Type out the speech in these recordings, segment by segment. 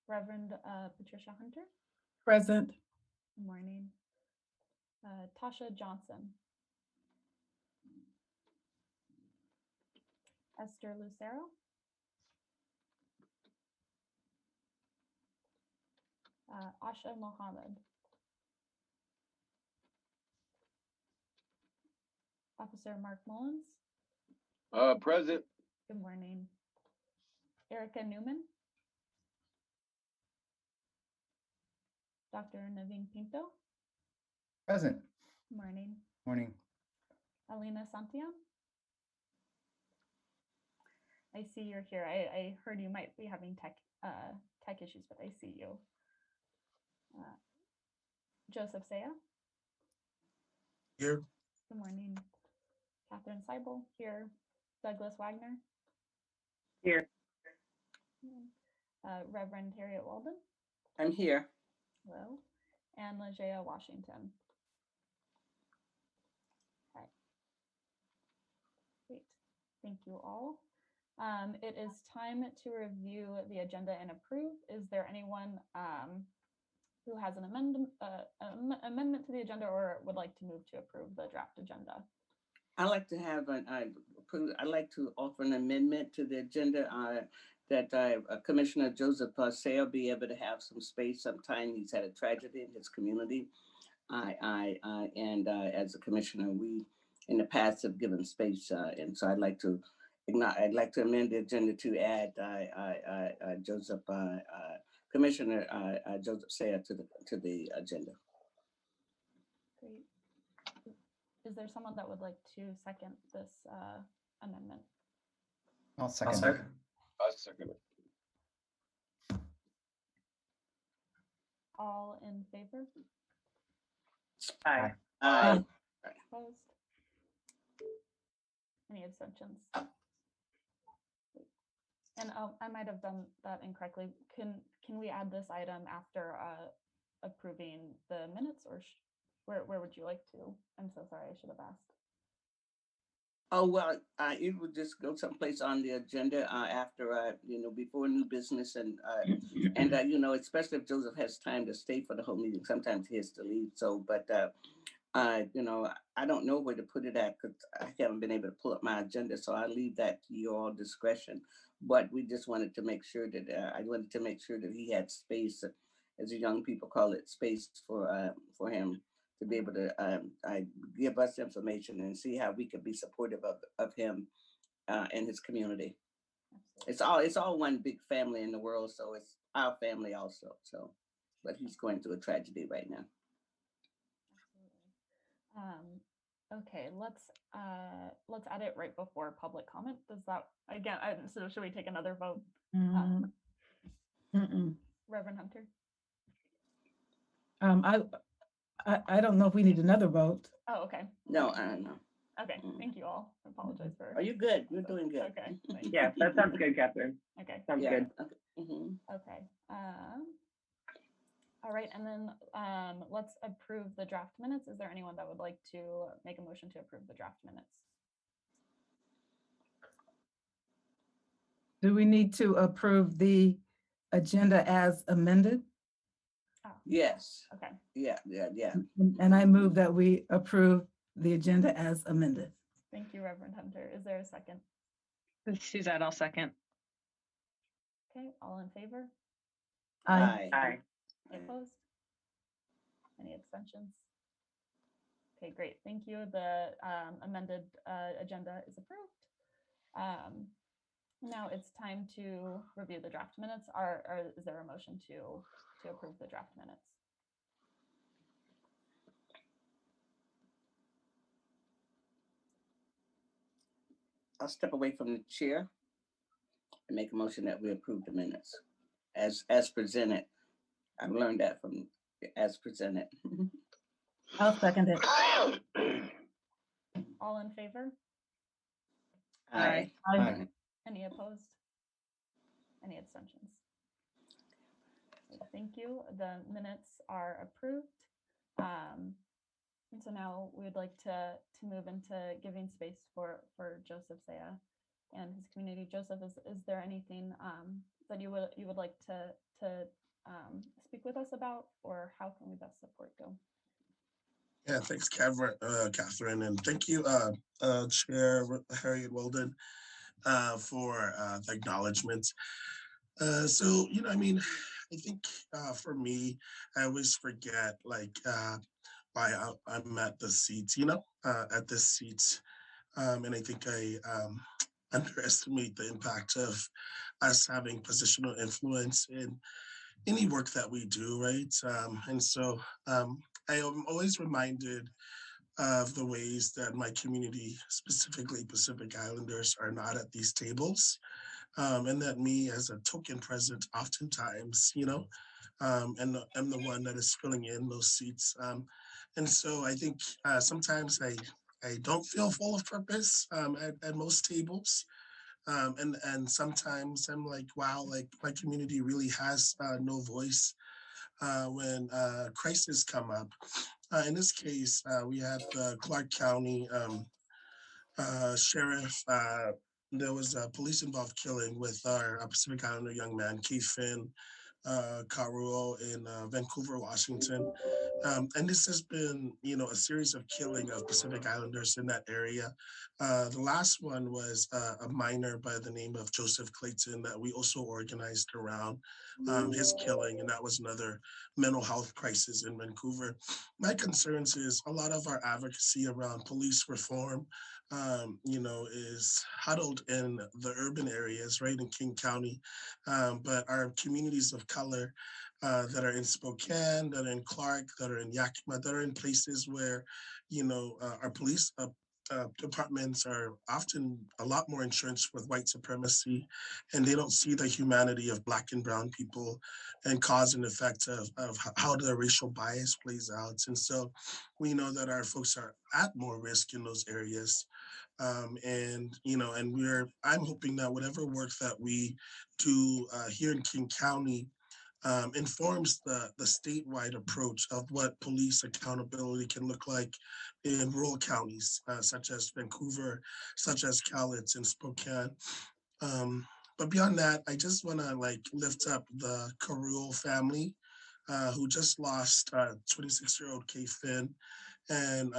Reverend Patricia Hunter. Present. Good morning. Tasha Johnson. Esther Lucero. Asha Mohammed. Officer Mark Mullins. Present. Good morning. Erica Newman. Dr. Naveen Pinto. Present. Good morning. Morning. Alina Santillan. I see you're here. I heard you might be having tech issues, but I see you. Joseph Saya. Here. Good morning. Catherine Seibel here. Douglas Wagner. Here. Reverend Harriet Walden. I'm here. Hello. And Legea Washington. Okay. Great. Thank you all. It is time to review the agenda and approve. Is there anyone who has an amendment to the agenda or would like to move to approve the draft agenda? I'd like to have I'd like to offer an amendment to the agenda that Commissioner Joseph Saya be able to have some space sometime. He's had a tragedy in his community. And as a commissioner, we in the past have given space, and so I'd like to amend the agenda to add Joseph Commissioner Joseph Saya to the agenda. Great. Is there someone that would like to second this amendment? I'll second. I second it. All in favor? Aye. Opposed? Any abstentions? And I might have done that incorrectly. Can we add this item after approving the minutes, or where would you like to? I'm so sorry, I should have asked. Oh, well, it would just go someplace on the agenda after, before new business and especially if Joseph has time to stay for the whole meeting. Sometimes he has to leave. So, but, I don't know where to put it at because I haven't been able to pull up my agenda. So I leave that to your discretion. But we just wanted to make sure that I wanted to make sure that he had space, as the young people call it, space for him to be able to give us information and see how we could be supportive of him and his community. Absolutely. It's all one big family in the world, so it's our family also. So, but he's going through a tragedy right now. Absolutely. Okay, let's add it right before public comment. Does that again? So should we take another vote? Reverend Hunter. I don't know if we need another vote. Oh, okay. No, I don't know. Okay, thank you all. I apologize for. Are you good? You're doing good. Okay. thank you. Yeah, that sounds good, Catherine. Okay. Sounds Yeah. good. Okay. Mhm. Okay. All right, and then let's approve the draft minutes. Is there anyone that would like to make a motion to approve the draft minutes? Do we need to approve the agenda as amended? Oh, Yes. okay. Yeah. And I move that we approve the agenda as amended. Thank you, Reverend Hunter. Is there a second? This is Suzette, I'll second. Okay, all in favor? Aye. Aye. Any opposed? Any abstentions? Okay, great. Thank you. The amended agenda is approved. Now it's time to review the draft minutes. Is there a motion to approve the draft minutes? I'll step away from the chair and make a motion that we approve the minutes as presented. I've learned that from as presented. I'll second it. All in favor? Aye. Aye. Any opposed? Any abstentions? Okay, thank you. The minutes are approved. And so now we would like to move into giving space for Joseph Saya and his community. Joseph, is there anything that you would like to speak with us about, or how can we best support Gale? Yeah, thanks, Catherine, and thank you, Chair Harriet Weldon, for the acknowledgement. So, I mean, I think for me, I always forget like why I'm at the seat, at this seat. And I think I underestimate the impact of us having positional influence in any work that we do, right? And so I am always reminded of the ways that my community, specifically Pacific Islanders, are not at these tables. And that me as a token present oftentimes, and I'm the one that is filling in those seats. And so I think sometimes I don't feel full of purpose at most tables. And sometimes I'm like, wow, like my community really has no voice when crises come up. In this case, we had the Clark County sheriff. There was a police involved killing with our Pacific Islander young man, Keith Finn, Caruo in Vancouver, Washington. And this has been, a series of killing of Pacific Islanders in that area. The last one was a miner by the name of Joseph Clayton that we also organized around his killing, and that was another mental health crisis in Vancouver. My concerns is a lot of our advocacy around police reform, is huddled in the urban areas, right, in King County, but our communities of color that are in Spokane, that are in Clark, that are in Yakima, that are in places where, our police departments are often a lot more entrenched with white supremacy, and they don't see the humanity of Black and Brown people and cause and effect of how the racial bias plays out. And so we know that our folks are at more risk in those areas. And I'm hoping that whatever work that we do here in King County informs the statewide approach of what police accountability can look like in rural counties, such as Vancouver, such as Cowlitz and Spokane. But beyond that, I just want to lift up the Caruo family who just lost 26-year-old K. Finn. And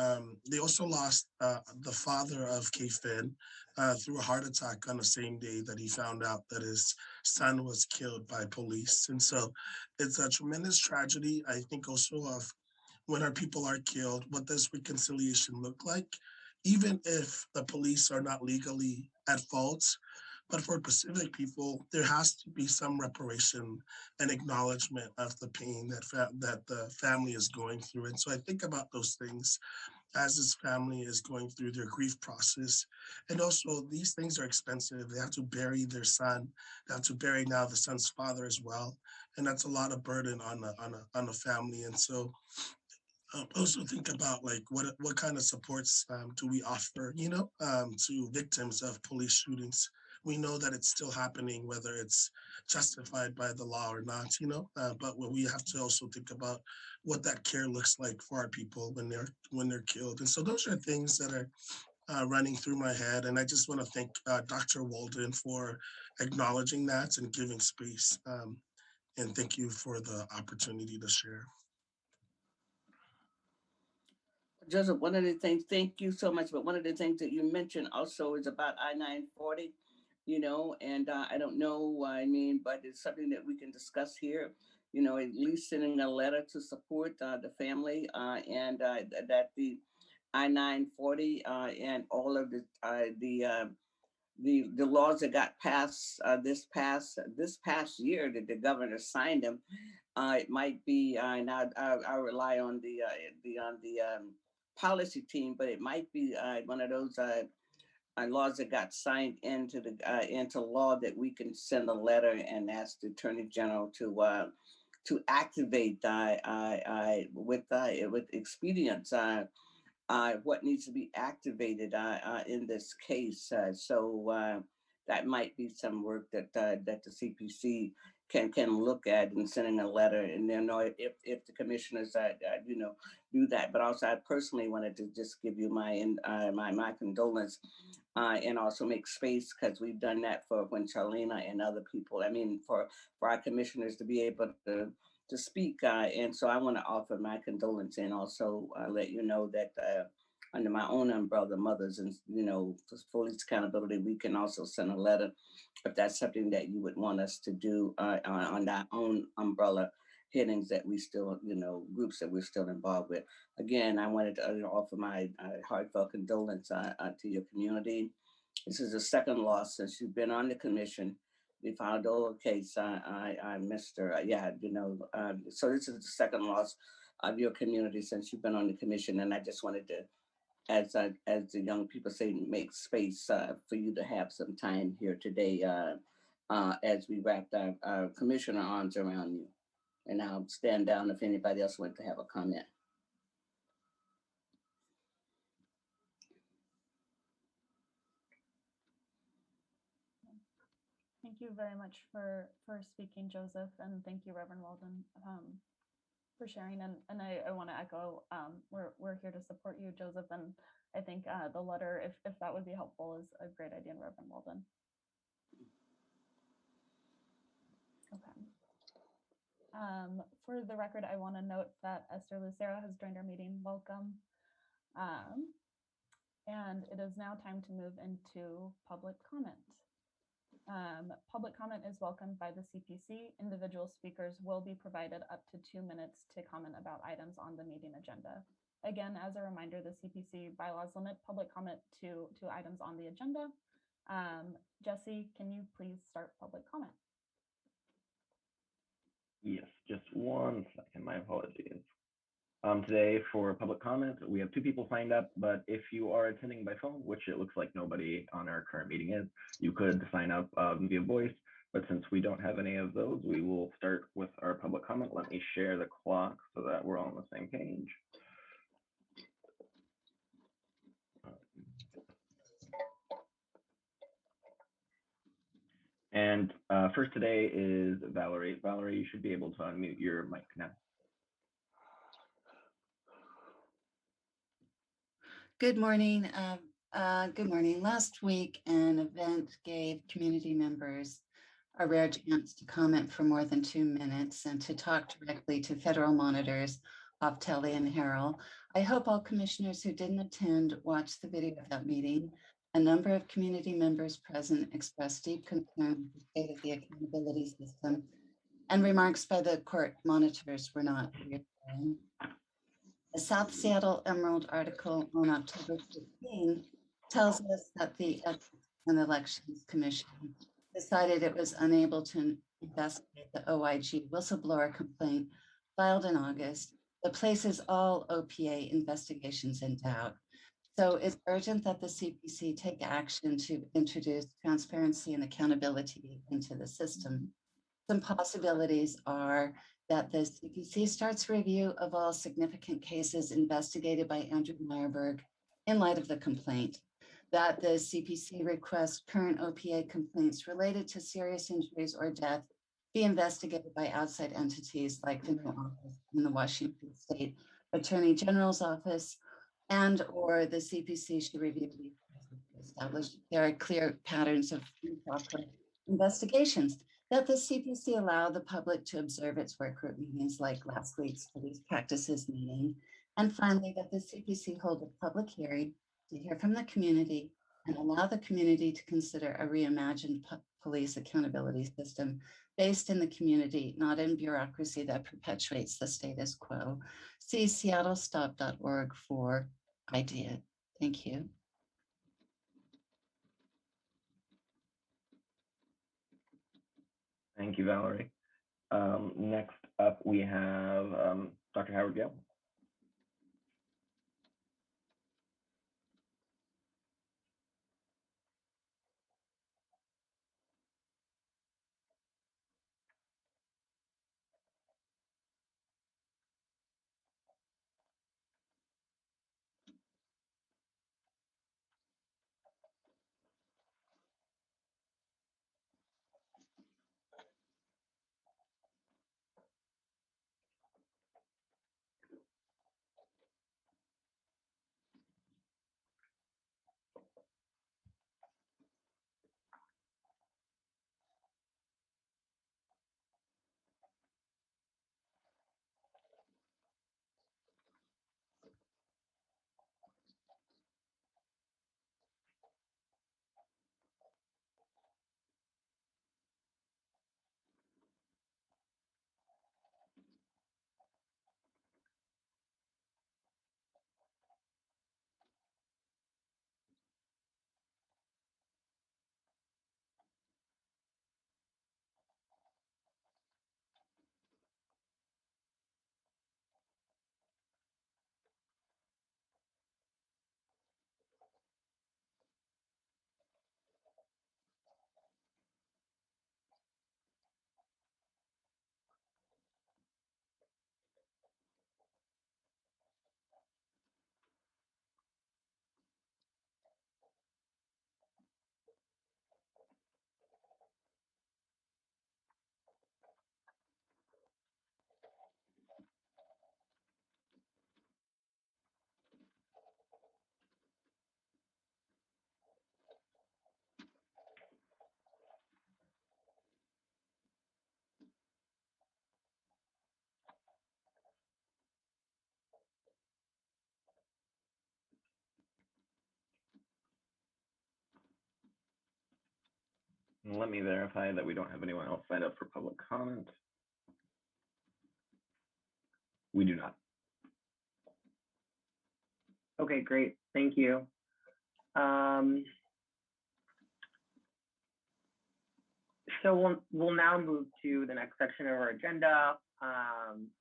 they also lost the father of K. Finn through a heart attack on the same day that he found out that his son was killed by police. And so it's a tremendous tragedy. I think also of when our people are killed, what does reconciliation look like? Even if the police are not legally at fault, but for Pacific people, there has to be some reparation and acknowledgement of the pain that the family is going through. And so I think about those things as this family is going through their grief process. And also these things are expensive. They have to bury their son. They have to bury now the son's father as well. And that's a lot of burden on the family. And so also think about what kind of supports do we offer, to victims of police shootings. We know that it's still happening, whether it's justified by the law or not, but we have to also think about what that care looks like for our people when they're killed. And so those are things that are running through my head. And I just want to thank Dr. Walden for acknowledging that and giving space. And thank you for the opportunity to share. Joseph, one of the things, thank you so much, but one of the things that you mentioned also is about I-940, and I don't know, but it's something that we can discuss here, at least sending a letter to support the family and that the I-940 and all of the laws that got passed this past year that the governor signed them. It might be, and I rely on the policy team, but it might be one of those laws that got signed into law that we can send a letter and ask the Attorney General to activate with expedience what needs to be activated in this case. So that might be some work that the CPC can look at and sending a letter, and then know if the commissioners do that. But also, I personally wanted to just give you my condolence, and also make space, because we've done that for when Charlena and other people. I mean, for our commissioners to be able to speak, and so I want to offer my condolence, and also let you know that under my own umbrella, Mothers and Police Accountability, we can also send a letter if that's something that you would want us to do on our own umbrella headings that we still, groups that we're still involved with. Again, I wanted to offer my heartfelt condolence to your community. This is the second loss since you've been on the commission. We filed a case. I missed her. So this is the second loss of your community since you've been on the commission, and I just wanted to, as the young people say, make space for you to have some time here today as we wrap our commissioner arms around you. And I'll stand down if anybody else wants to have a comment. Thank you very much for speaking, Joseph, and thank you, Reverend Walden, for sharing. And I want to echo, we're here to support you, Joseph, and I think the letter, if that would be helpful, is a great idea, Reverend Walden. Okay. For the record, I want to note that Esther Lucero has joined our meeting. Welcome. And it is now time to move into public comment. Public comment is welcomed by the CPC. Individual speakers will be provided up to 2 minutes to comment about items on the meeting agenda. Again, as a reminder, the CPC bylaws limit public comment to items on the agenda. Jesse, can you please start public comment? Yes, just 1 second, my apologies. Today for public comment, we have 2 people signed up, but if you are attending by phone, which it looks like nobody on our current meeting is, you could sign up via voice, but since we don't have any of those, we will start with our public comment. Let me share the clock so that we're all on the same page. And first today is Valerie. Valerie, you should be able to unmute your mic now. Good morning. Good morning. Last week, an event gave community members a rare chance to comment for more than 2 minutes and to talk directly to federal monitors, Telly and Harrell. I hope all commissioners who didn't attend watched the video of that meeting. A number of community members present expressed deep concern with the state of the accountability system, and remarks by the court monitors were not reassuring. The South Seattle Emerald article on October 15 tells us that the Ethics and Elections Commission decided it was unable to investigate the OIG whistleblower complaint filed in August that places all OPA investigations in doubt. So it's urgent that the CPC take action to introduce transparency and accountability into the system. Some possibilities are that the CPC starts review of all significant cases investigated by Andrew Meyerberg in light of the complaint, that the CPC requests current OPA complaints related to serious injuries or death be investigated by outside entities like the new office in the Washington State Attorney General's office, and or the CPC should review these to establish there are clear patterns of improper investigations, that the CPC allow the public to observe its work group meetings like last week's police practices meeting, and finally that the CPC hold a public hearing to hear from the community and allow the community to consider a reimagined police accountability system based in the community, not in bureaucracy that perpetuates the status quo. See seattlestop.org for ideas. Thank you. Thank you, Valerie. Next up, we have Dr. Howard Gale. And let me verify that we don't have anyone else signed up for public comment. We do not. Okay, great. Thank you. So we'll now move to the next section of our agenda,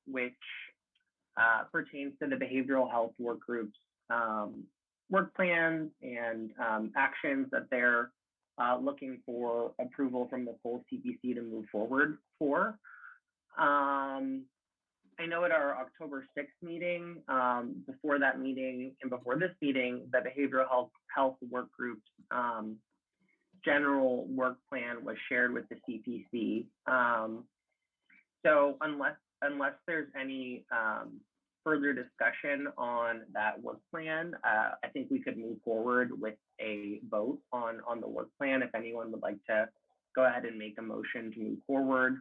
which pertains to the behavioral health work group's work plans and actions that they're looking for approval from the full CPC to move forward for. I know at our October 6th meeting, before that meeting and before this meeting, the behavioral health work group's general work plan was shared with the CPC. So unless there's any further discussion on that work plan, I think we could move forward with a vote on the work plan. If anyone would like to go ahead and make a motion to move forward,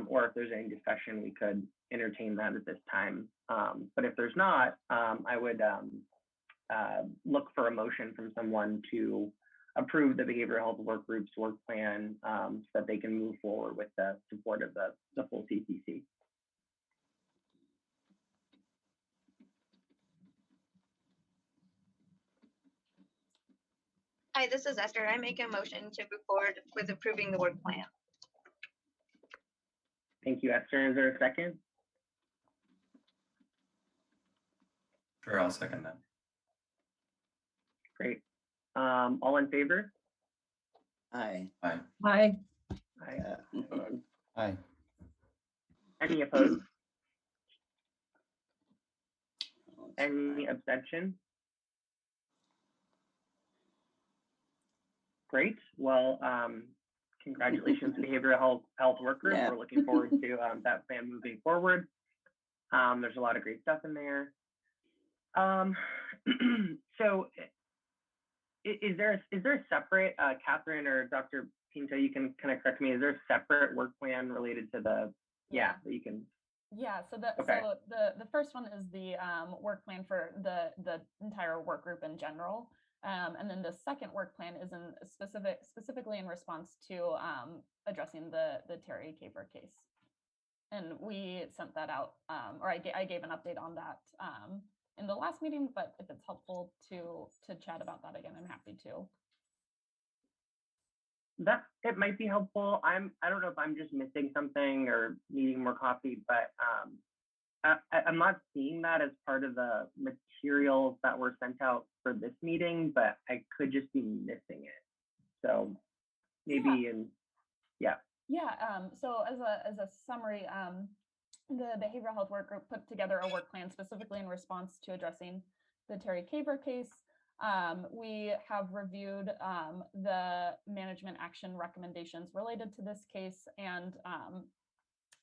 or if there's any discussion, we could entertain that at this time. But if there's not, I would look for a motion from someone to approve the behavioral health work group's work plan so that they can move forward with the support of the full CPC. Hi, this is Esther. I make a motion to move forward with approving the work plan. Thank you, Esther. Is there a second? Sure, I'll second that. Great. All in favor? Aye. Aye. Aye. Aye. Aye. Any opposed? Any abstention? Great. Well, congratulations, behavioral health work group. Yeah. We're looking forward to that plan moving forward. There's a lot of great stuff in there. So is there a separate, Catherine or Dr. Pinto, you can kind of correct me, is there a separate work plan related to the, that you can? Yeah, so Okay. the first one is the work plan for the entire work group in general. And then the second work plan is specifically in response to addressing the Terry Caver case. And we sent that out, or I gave an update on that in the last meeting, but if it's helpful to chat about that again, I'm happy to. That it might be helpful. I don't know if I'm just missing something or needing more coffee, but I'm not seeing that as part of the materials that were sent out for this meeting, but I could just be missing it. So maybe So as a summary, the behavioral health work group put together a work plan specifically in response to addressing the Terry Caver case. We have reviewed the management action recommendations related to this case, and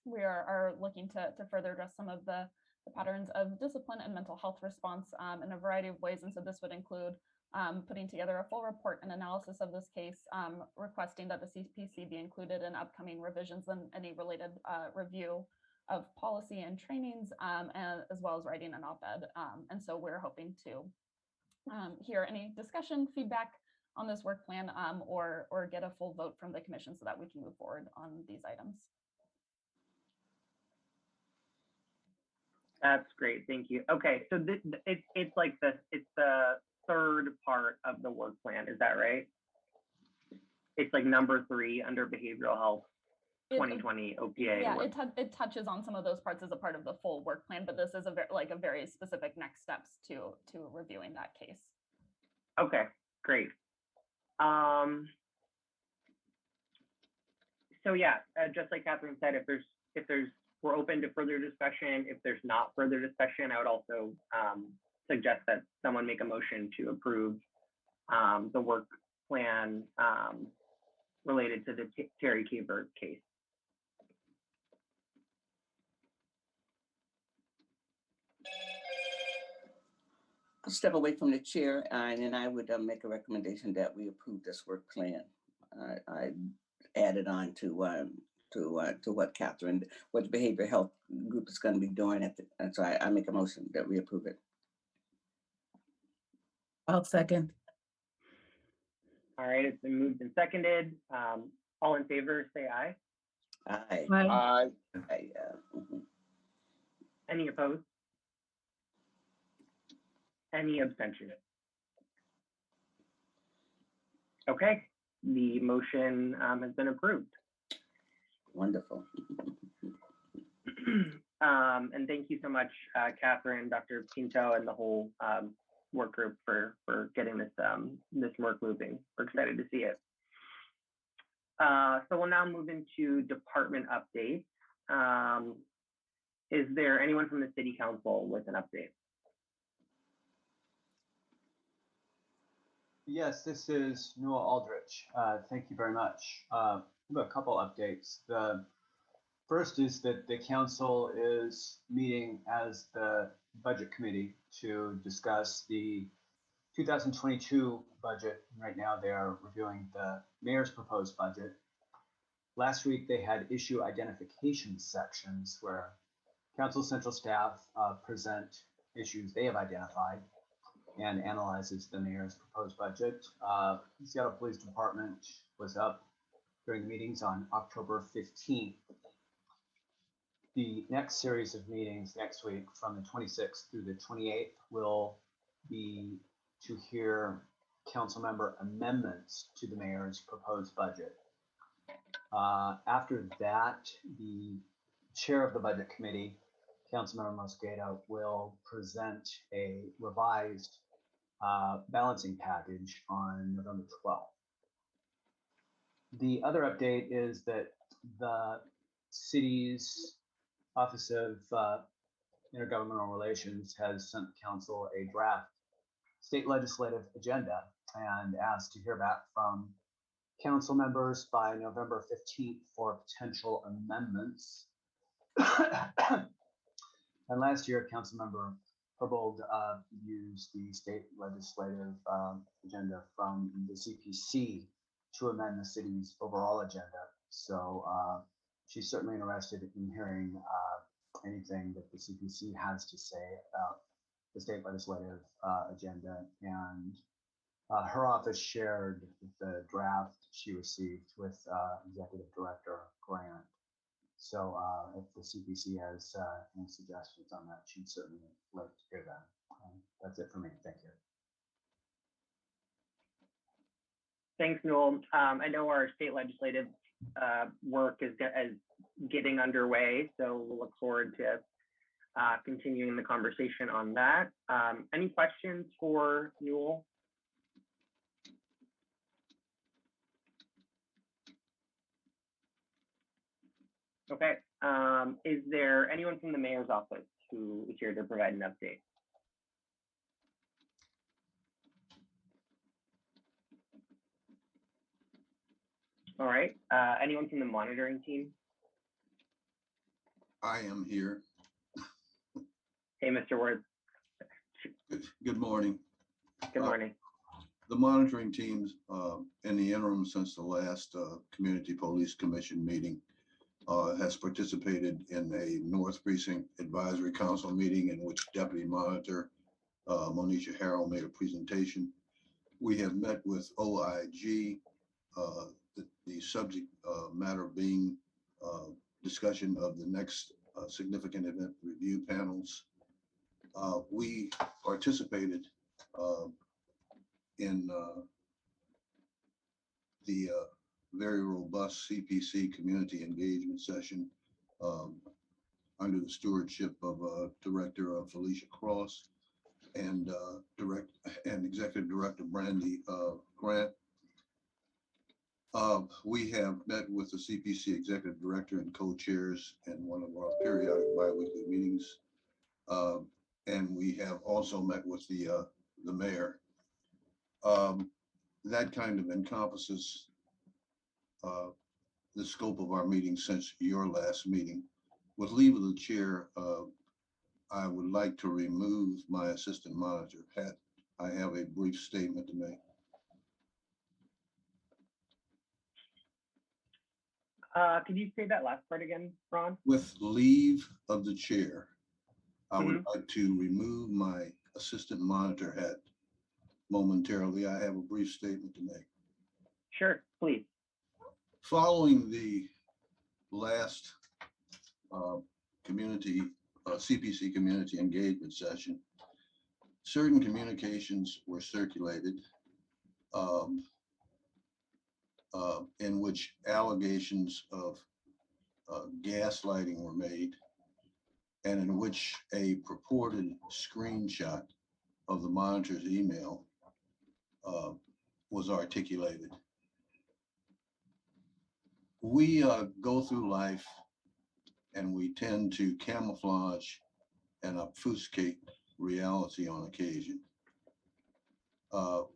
we are looking to further address some of the patterns of discipline and mental health response in a variety of ways. And so this would include putting together a full report and analysis of this case, requesting that the CPC be included in upcoming revisions and any related review of policy and trainings, and as well as writing an op-ed. And so we're hoping to hear any discussion, feedback on this work plan, or get a full vote from the commission so that we can move forward on these items. that's great. Thank you. Okay, so it's like it's the third part of the work plan. Is that right? It's like number 3 under behavioral health 2020 OPA. Yeah, it touches on some of those parts as a part of the full work plan, but this is a very specific next steps to reviewing that case. Okay, great. So yeah, just like Catherine said, if there's we're open to further discussion. If there's not further discussion, I would also suggest that someone make a motion to approve the work plan related to the Terry Caver case. I'll step away from the chair and then I would make a recommendation that we approve this work plan. I added on to what Catherine, what the behavioral health group is going to be doing and so I make a motion that we approve it. I'll second. All right, it's been moved and seconded. All in favor, say aye. Aye. Aye. Aye, mhm. Any opposed? Any abstentions? Okay, the motion has been approved. Wonderful. And thank you so much, Catherine, Dr. Pinto, and the whole work group for getting this this work moving. We're excited to see it. So we'll now move into department updates. Is there anyone from the City Council with an update? Yes, this is Newell Aldrich. Thank you very much. I have a couple updates. The first is that the council is meeting as the budget committee to discuss the 2022 budget. Right now they are reviewing the mayor's proposed budget. Last week they had issue identification sections where council central staff present issues they have identified and analyzes the mayor's proposed budget. Seattle Police Department was up during the meetings on October 15th. The next series of meetings next week from the 26th through the 28th will be to hear council member amendments to the mayor's proposed budget. After that, the chair of the budget committee, Councilmember Mosqueda, will present a revised balancing package on November 12th. The other update is that the city's Office of Intergovernmental Relations has sent council a draft state legislative agenda and asked to hear back from council members by November 15th for potential amendments. And last year, Councilmember Herbold used the state legislative agenda from the CPC to amend the city's overall agenda. So she's certainly interested in hearing anything that the CPC has to say about the state legislative agenda. And her office shared the draft she received with Executive Director Grant. So if the CPC has any suggestions on that, she'd certainly like to hear that. That's it for me. Thank you. Thanks, Newell. I know our state legislative work is getting underway, so we'll look forward to continuing the conversation on that. Any questions for Newell? Okay. Is there anyone from the mayor's office who is here to provide an update? All right. Anyone from the monitoring team? I am here. Hey, Mr. Ward. Good morning. Good morning. The monitoring teams in the interim since the last Community Police Commission meeting has participated in a North Precinct Advisory Council meeting in which Deputy Monitor Monisha Harrell made a presentation. We have met with OIG, the subject matter being discussion of the next significant event review panels. We participated in the very robust CPC community engagement session under the stewardship of Director Felicia Cross and Executive Director Brandy Grant. We have met with the CPC Executive Director and co-chairs in one of our periodic bi-weekly meetings. And we have also met with the mayor. That kind of encompasses the scope of our meeting since your last meeting. With leave of the chair, I would like to remove my assistant monitor hat. I have a brief statement to make. Could you say that last part again, Ron? With leave of the chair, I would like to remove my assistant monitor hat momentarily. I have a brief statement to make. Sure, please. Following the last CPC community engagement session, certain communications were circulated in which allegations of gaslighting were made, and in which a purported screenshot of the monitor's email was articulated. We go through life and we tend to camouflage and obfuscate reality on occasion.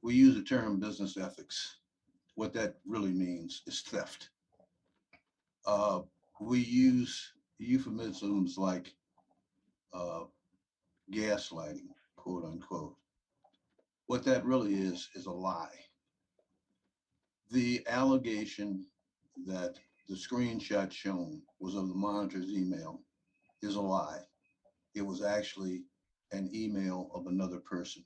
We use the term business ethics. What that really means is theft. We use euphemisms like gaslighting, quote unquote. What that really is a lie. The allegation that the screenshot shown was of the monitor's email is a lie. It was actually an email of another person.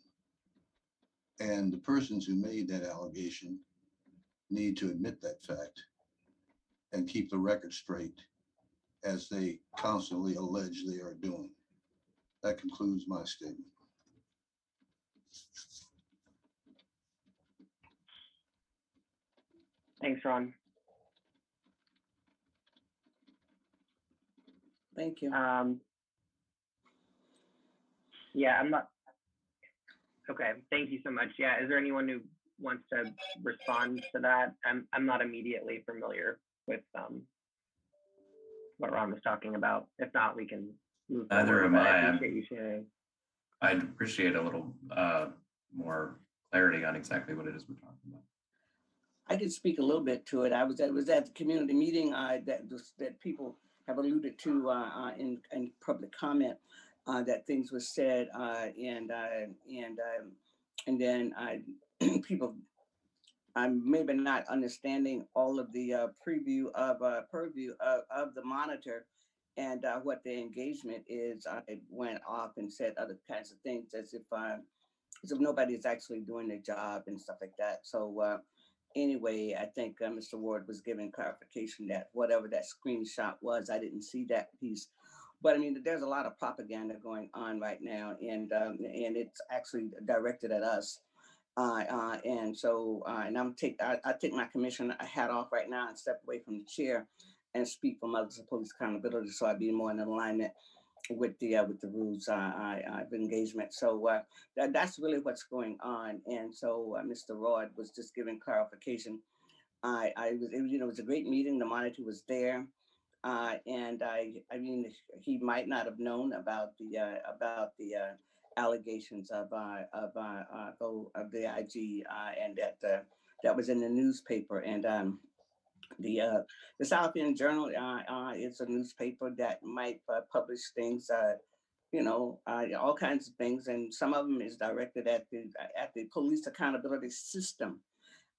And the persons who made that allegation need to admit that fact and keep the record straight, as they constantly allege they are doing. That concludes my statement. Thanks, Ron. Thank you. Yeah, I'm not. Okay, thank you so much. Yeah, is there anyone who wants to respond to that? I'm not immediately familiar with what Ron was talking about. If not, we can move Neither forward. am But I. appreciate you sharing. I'd appreciate a little more clarity on exactly what it is we're talking about. I could speak a little bit to it. I was at the community meeting that people have alluded to in public comment, that things were said, and then people, I'm maybe not understanding all of the purview of the monitor and what the engagement is. I went off and said other kinds of things as if nobody is actually doing their job and stuff like that. So anyway, I think Mr. Ward was giving clarification that whatever that screenshot was, I didn't see that piece. But I mean, there's a lot of propaganda going on right now, and it's actually directed at us. And so, and I take my commission hat off right now and step away from the chair and speak for Mothers of Police Accountability, so I'd be more in alignment with the rules of engagement. So that's really what's going on. And so Mr. Rod was just giving clarification. It was a great meeting. The monitor was there. And I mean, he might not have known about the allegations of the IG, and that was in the newspaper. And the South End Journal is a newspaper that might publish things, all kinds of things, and some of them is directed at the police accountability system.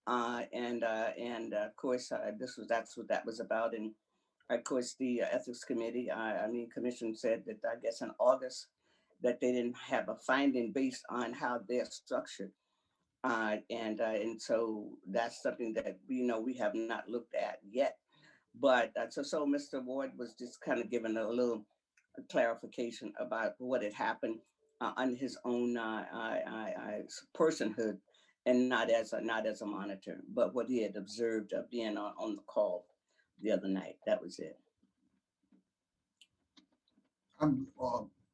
And of course, that's what that was about. And of course, the ethics committee, commission said that I guess in August that they didn't have a finding based on how they're structured. And so that's something that we have not looked at yet. But so Mr. Ward was just kind of giving a little clarification about what had happened on his own personhood, and not as a monitor, but what he had observed being on the call the other night. That was it.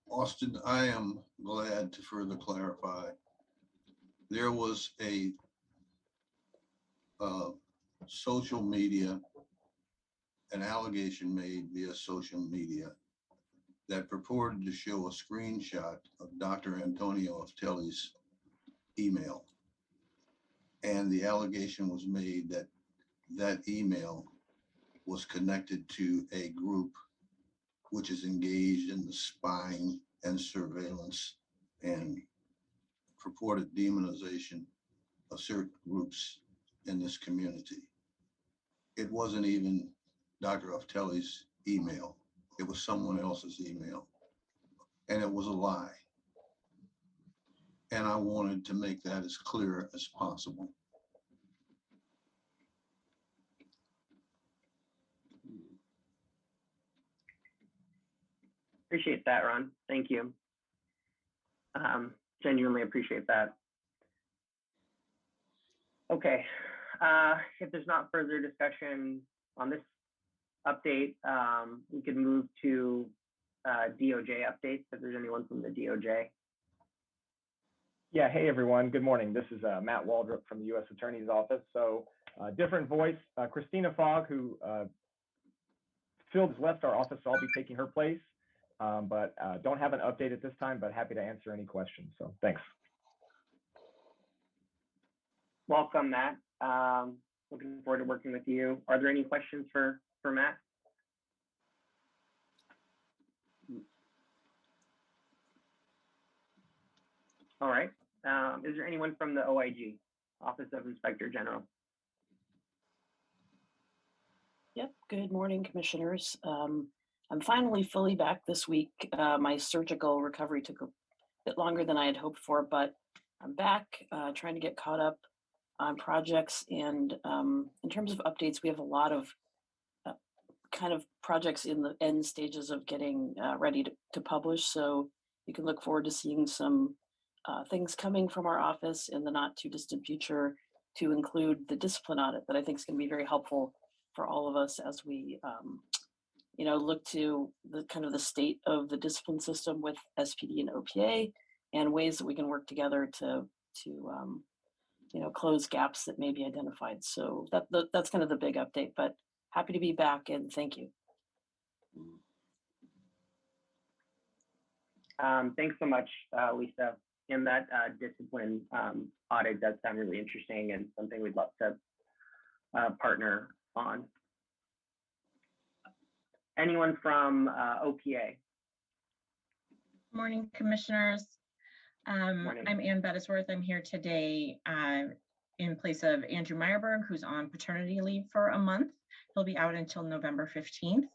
Austin, I am glad to further clarify. There was a social media, an allegation made via social media that purported to show a screenshot of Dr. Antonio Oftelli's email. And the allegation was made that that email was connected to a group which is engaged in the spying and surveillance and purported demonization of certain groups in this community. It wasn't even Dr. Oftelli's email. It was someone else's email. And it was a lie. And I wanted to make that as clear as possible. Appreciate that, Ron. Thank you. Genuinely appreciate that. Okay, if there's not further discussion on this update, we could move to DOJ updates if there's anyone from the DOJ. Yeah, hey everyone, good morning. This is Matt Waldrop from the U.S. Attorney's Office. So different voice, Christina Fogg, who Phil has left our office, so I'll be taking her place, but don't have an update at this time, but happy to answer any questions, so thanks. Welcome, Matt. Looking forward to working with you. Are there any questions for Matt? All right. Is there anyone from the OIG, Office of Inspector General? Yep. Good morning, commissioners. I'm finally fully back this week. My surgical recovery took a bit longer than I had hoped for, but I'm back trying to get caught up on projects. And in terms of updates, we have a lot of kind of projects in the end stages of getting ready to publish. So you can look forward to seeing some things coming from our office in the not too distant future, to include the discipline audit that I think is going to be very helpful for all of us as we look to the kind of the state of the discipline system with SPD and OPA, and ways that we can work together to close gaps that may be identified. So that's kind of the big update, but happy to be back and thank you. Thanks so much, Lisa. And that discipline audit does sound really interesting and something we'd love to partner on. Anyone from OPA? Morning, commissioners. Morning. I'm Ann Bettisworth. I'm here today in place of Andrew Meyerberg, who's on paternity leave for a month. He'll be out until November 15th.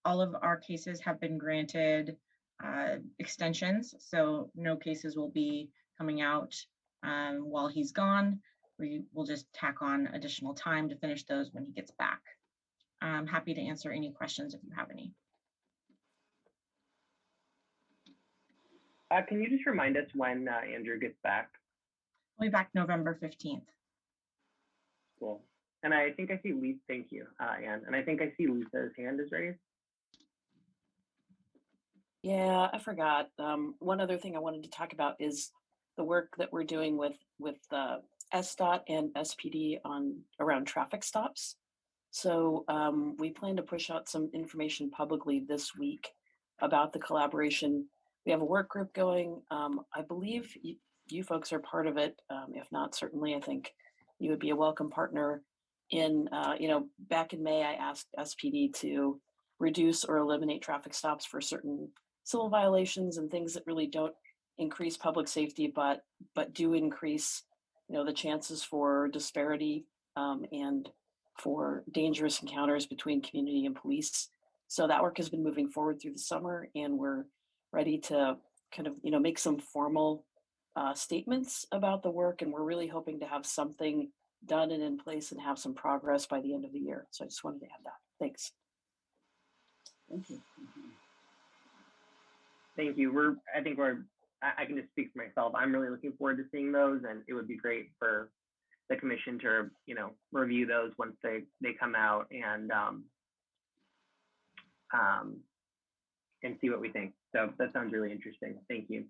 All of our cases have been granted extensions, so no cases will be coming out while he's gone. We will just tack on additional time to finish those when he gets back. I'm happy to answer any questions if you have any. Can you just remind us when Andrew gets back? We'll be back November 15th. Cool. And I think I see Lisa, thank you, Ann. And I think I see Lisa's hand is raised. Yeah, I forgot. One other thing I wanted to talk about is the work that we're doing with SDOT and SPD around traffic stops. So we plan to push out some information publicly this week about the collaboration. We have a work group going. I believe you folks are part of it. If not, certainly I think you would be a welcome partner. Back in May, I asked SPD to reduce or eliminate traffic stops for certain civil violations and things that really don't increase public safety, but do increase, the chances for disparity and for dangerous encounters between community and police. So that work has been moving forward through the summer, and we're ready to kind of, make some formal statements about the work. And we're really hoping to have something done and in place and have some progress by the end of the year. So I just wanted to add that. Thanks. Thank you. Thank you. I can just speak for myself. I'm really looking forward to seeing those, and it would be great for the commission to, review those once they come out and see what we think. So that sounds really interesting. Thank you.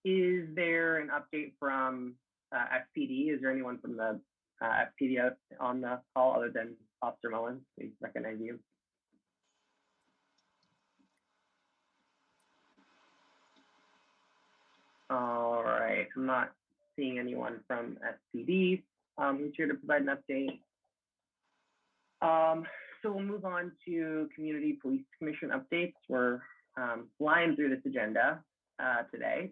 Is there an update from SPD? Is there anyone from the SPD on the call other than Officer Mullins? We recognize you. All right, I'm not seeing anyone from SPD who's here to provide an update. So we'll move on to Community Police Commission updates. We're flying through this agenda today.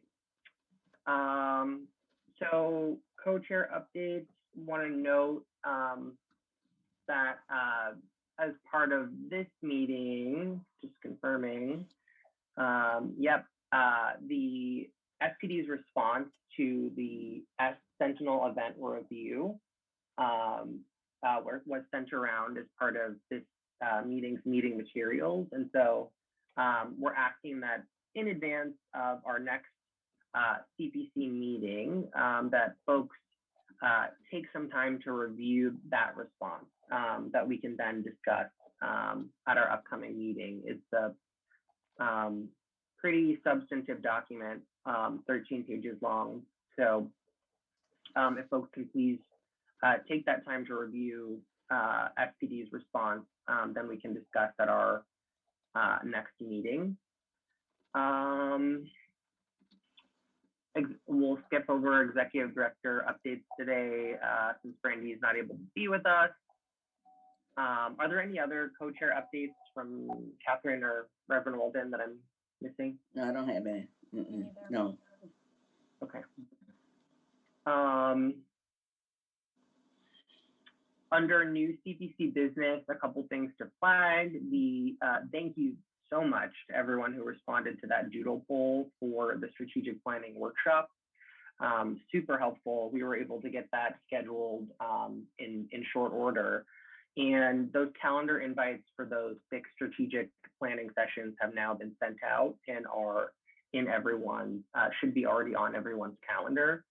So co-chair updates, want to note that as part of this meeting, just confirming, the SPD's response to the Sentinel event review was sent around as part of this meeting's meeting materials. And so we're asking that in advance of our next CPC meeting, that folks take some time to review that response that we can then discuss at our upcoming meeting. It's a pretty substantive document, 13 pages long. So if folks can please take that time to review FPD's response, then we can discuss at our next meeting. We'll skip over executive director updates today since Brandy is not able to be with us. Are there any other co-chair updates from Catherine or Reverend Walden that I'm missing? No, I don't have any. No. Okay. Under new CPC business, a couple things to flag. Thank you so much to everyone who responded to that doodle poll for the strategic planning workshop. Super helpful. We were able to get that scheduled in short order. And those calendar invites for those 6 strategic planning sessions have now been sent out and are in everyone, should be already on everyone's calendar.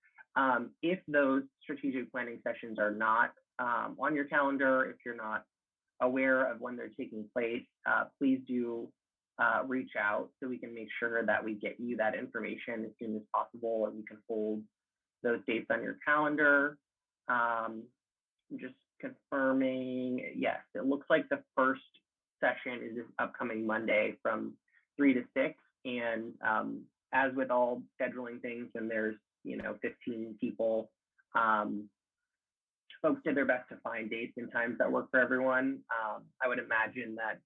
If those strategic planning sessions are not on your calendar, if you're not aware of when they're taking place, please do reach out so we can make sure that we get you that information as soon as possible and we can hold those dates on your calendar. Just confirming, yes, it looks like the first session is this upcoming Monday from 3 to 6. And as with all scheduling things, when there's 15 people, folks did their best to find dates and times that work for everyone. I would imagine that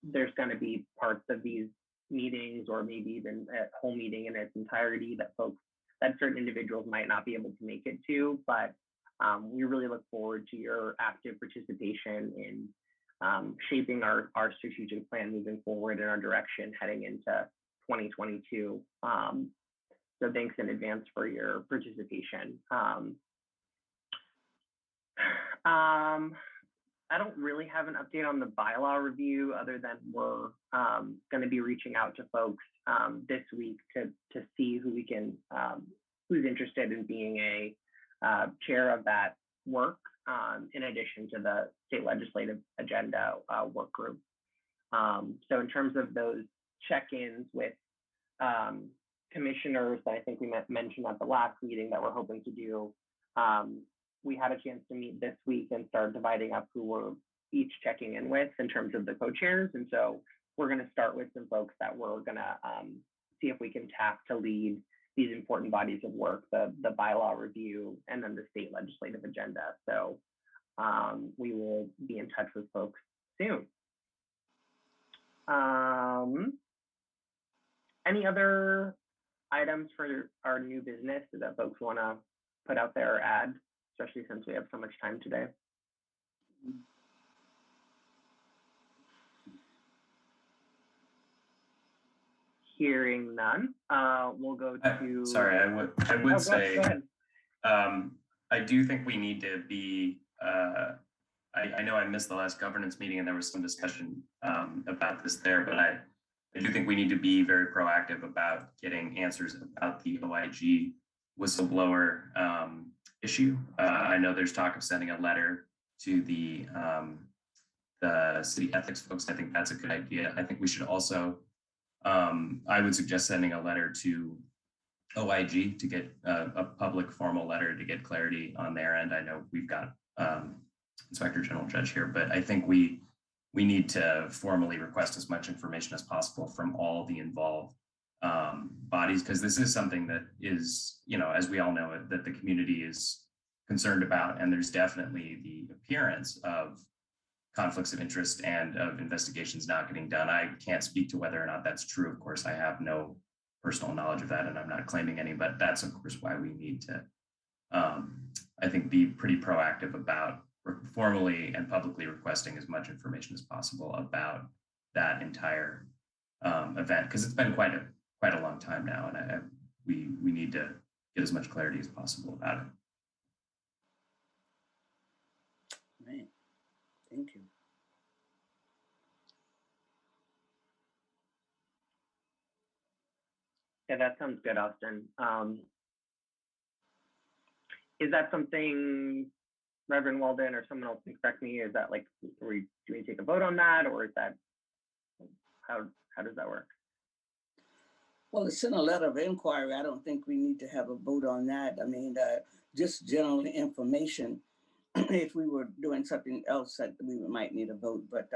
there's going to be parts of these meetings, or maybe even a whole meeting in its entirety, that certain individuals might not be able to make it to, but we really look forward to your active participation in shaping our strategic plan moving forward in our direction heading into 2022. So thanks in advance for your participation. I don't really have an update on the bylaw review other than we're going to be reaching out to folks this week to see who we can, who's interested in being a chair of that work, in addition to the state legislative agenda work group. So in terms of those check-ins with commissioners that I think we mentioned at the last meeting that we're hoping to do, we had a chance to meet this week and start dividing up who we're each checking in with in terms of the co-chairs. And so we're going to start with some folks that we're going to see if we can tap to lead these important bodies of work, the bylaw review, and then the state legislative agenda. So we will be in touch with folks soon. Any other items for our new business that folks want to put out there or add, especially since we have so much time today? Hearing none, we'll go to. Sorry, I would go say, ahead. I do think we need to be, I know I missed the last governance meeting and there was some discussion about this there, but I do think we need to be very proactive about getting answers about the OIG whistleblower issue. I know there's talk of sending a letter to the city ethics folks. I think that's a good idea. I think we should also, I would suggest sending a letter to OIG to get a public formal letter to get clarity on their end. I know we've got Inspector General Judge here, but I think we need to formally request as much information as possible from all the involved bodies, because this is something that is, as we all know, that the community is concerned about, and there's definitely the appearance of conflicts of interest and of investigations not getting done. I can't speak to whether or not that's true. Of course, I have no personal knowledge of that, and I'm not claiming any, but that's of course why we need to, I think, be pretty proactive about formally and publicly requesting as much information as possible about that entire event, because it's been quite a long time now, and we need to get as much clarity as possible about it. Right. Thank you. Yeah, that sounds good, Austin. Is that something, Reverend Walden or someone else can correct me, is that like, do we take a vote on that, or is that, how does that work? Well, it's in a letter of inquiry. I don't think we need to have a vote on that. I mean, just general information. If we were doing something else, that we might need a vote. But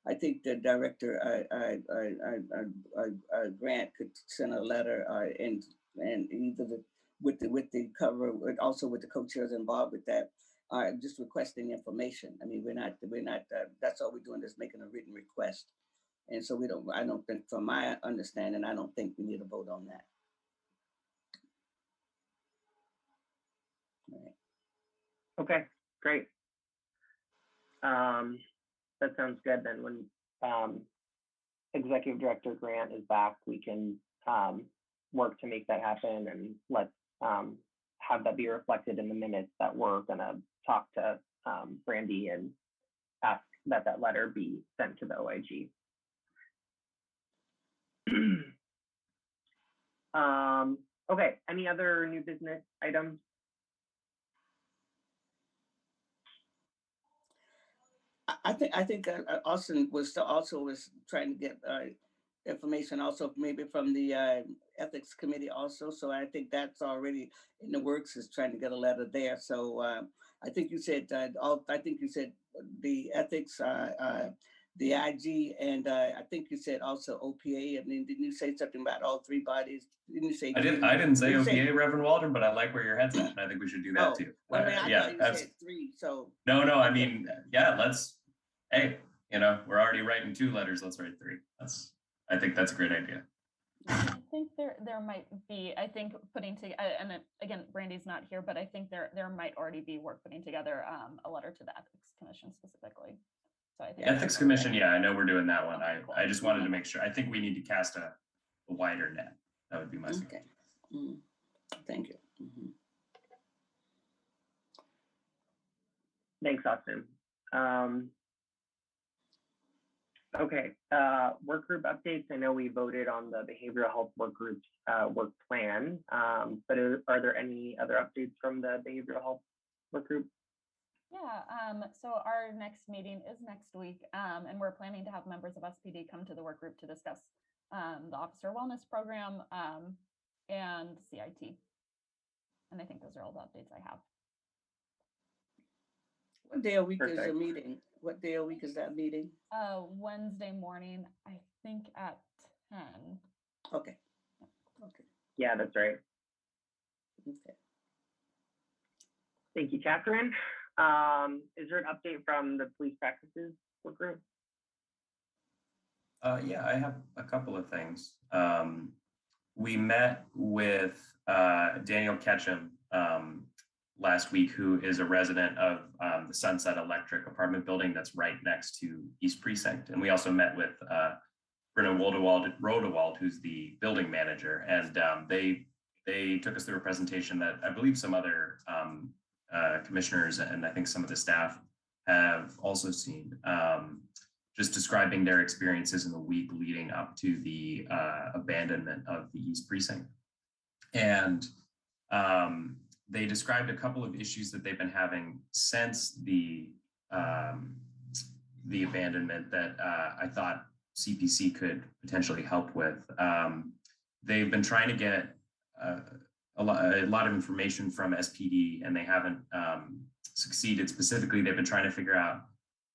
I think the director, Grant, could send a letter and either with the cover, also with the co-chairs involved with that, just requesting information. I mean, we're not. That's all we're doing is making a written request. And so I don't think, from my understanding, I don't think we need a vote on that. Right. Okay, great. That sounds good. Then when Executive Director Grant is back, we can work to make that happen, and let's have that be reflected in the minutes that we're gonna talk to Brandy and ask that that letter be sent to the OIG. Okay, any other new business items? I think Austin was trying to get information also maybe from the ethics committee also. So I think that's already in the works, is trying to get a letter there. So I think you said the ethics, the IG, and I think you said also OPA. I mean, didn't you say something about all three bodies? Didn't you say? I didn't say OPA, Reverend Walden, but I like where your head's at, and I think we should do that too. Well, I mean, I yeah, thought you said three. So no, I mean, yeah, let's. Hey, we're already writing 2 letters. Let's write 3. I think that's a great idea. I think there might be, I think putting together, and again, Brandy's not here, but I think there might already be work putting together a letter to the Ethics Commission specifically. So I think Ethics Commission, yeah, I know we're doing that one. I just wanted to make sure. I think we need to cast a wider net. That would be my suggestion. Okay. Thank you. Thanks, Austin. Okay, work group updates. I know we voted on the behavioral health work group's work plan, but are there any other updates from the behavioral health work group? Yeah, so our next meeting is next week, and we're planning to have members of SPD come to the work group to discuss the officer wellness program and CIT. And I think those are all the updates I have. What day a week is your meeting? What day a week is that meeting? Wednesday morning, I think at 10. Okay. Yeah, that's right. Okay. Thank you, Catherine. Is there an update from the police practices work group? Yeah, I have a couple of things. We met with Daniel Ketchum last week, who is a resident of the Sunset Electric apartment building that's right next to East Precinct. And we also met with Brenna Rodewald, who's the building manager. And they took us through a presentation that I believe some other commissioners and I think some of the staff have also seen, just describing their experiences in the week leading up to the abandonment of the East Precinct. And they described a couple of issues that they've been having since the abandonment that I thought CPC could potentially help with. They've been trying to get a lot of information from SPD, and they haven't succeeded. Specifically, they've been trying to figure out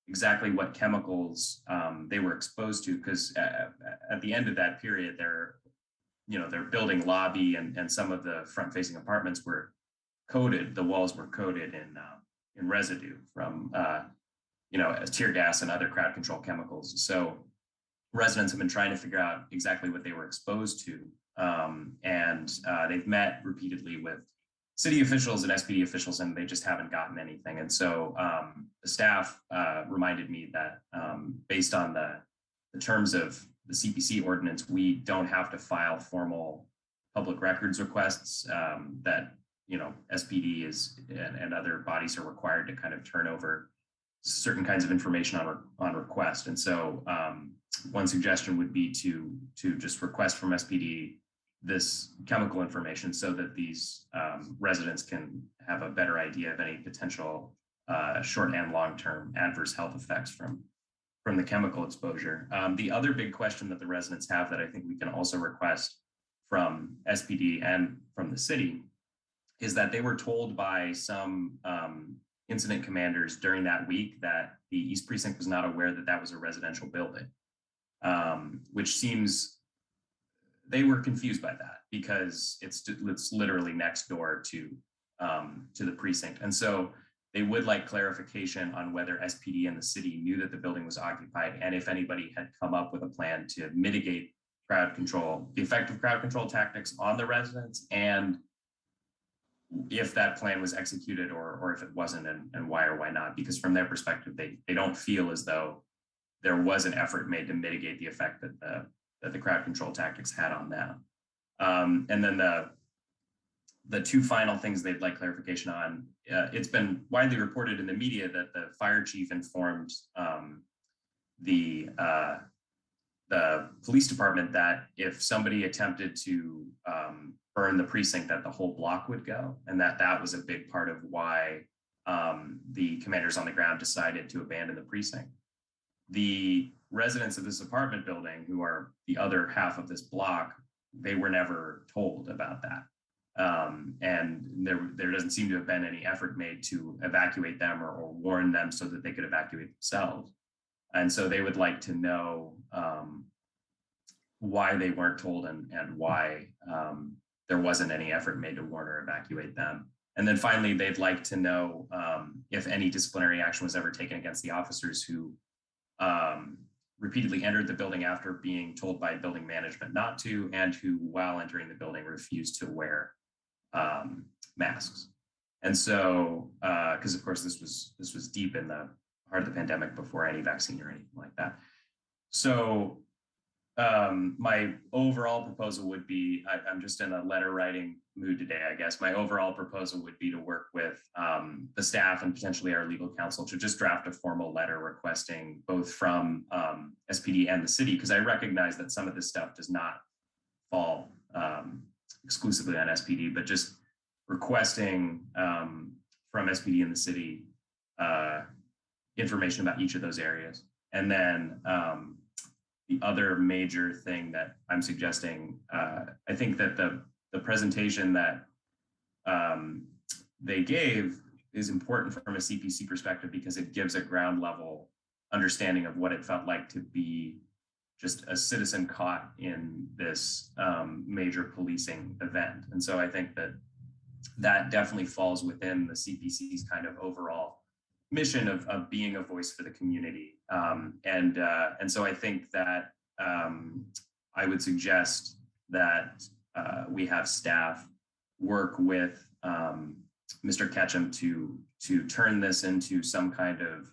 exactly what chemicals they were exposed to, because at the end of that period, their building lobby and some of the front-facing apartments were coated. The walls were coated in residue from tear gas and other crowd control chemicals. So residents have been trying to figure out exactly what they were exposed to, and they've met repeatedly with city officials and SPD officials, and they just haven't gotten anything. And so the staff reminded me that based on the terms of the CPC ordinance, we don't have to file formal public records requests that SPD and other bodies are required to kind of turn over certain kinds of information on request. And so one suggestion would be to just request from SPD this chemical information so that these residents can have a better idea of any potential short and long-term adverse health effects from the chemical exposure. The other big question that the residents have that I think we can also request from SPD and from the city is that they were told by some incident commanders during that week that the East Precinct was not aware that that was a residential building, which seems, they were confused by that because it's literally next door to the precinct. And so they would like clarification on whether SPD and the city knew that the building was occupied and if anybody had come up with a plan to mitigate crowd control, the effect of crowd control tactics on the residents, and if that plan was executed or if it wasn't, and why or why not. Because from their perspective, they don't feel as though there was an effort made to mitigate the effect that the crowd control tactics had on them. And then the two final things they'd like clarification on, it's been widely reported in the media that the fire chief informed the police department that if somebody attempted to burn the precinct, that the whole block would go, and that was a big part of why the commanders on the ground decided to abandon the precinct. The residents of this apartment building, who are the other half of this block, they were never told about that. And there doesn't seem to have been any effort made to evacuate them or warn them so that they could evacuate themselves. And so they would like to know why they weren't told and why there wasn't any effort made to warn or evacuate them. And then finally, they'd like to know if any disciplinary action was ever taken against the officers who repeatedly entered the building after being told by building management not to, and who, while entering the building, refused to wear masks. And so, because of course this was deep in the heart of the pandemic before any vaccine or anything like that. So my overall proposal would be, I'm just in a letter writing mood today, I guess. My overall proposal would be to work with the staff and potentially our legal counsel to just draft a formal letter requesting both from SPD and the city, because I recognize that some of this stuff does not fall exclusively on SPD, but just requesting from SPD and the city information about each of those areas. And then the other major thing that I'm suggesting, I think that the presentation that they gave is important from a CPC perspective because it gives a ground level understanding of what it felt like to be just a citizen caught in this major policing event. And so I think that definitely falls within the CPC's kind of overall mission of being a voice for the community. And so I think that I would suggest that we have staff work with Mr. Ketchum to turn this into some kind of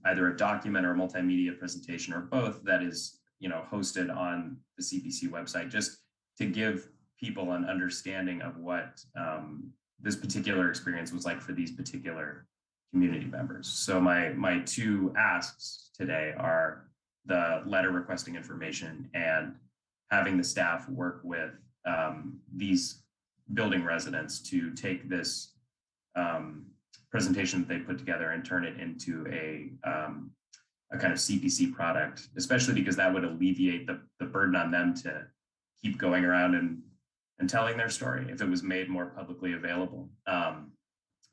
either a document or a multimedia presentation or both that is, hosted on the CPC website, just to give people an understanding of what this particular experience was like for these particular community members. So my two asks today are the letter requesting information and having the staff work with these building residents to take this presentation that they put together and turn it into a kind of CPC product, especially because that would alleviate the burden on them to keep going around and telling their story if it was made more publicly available.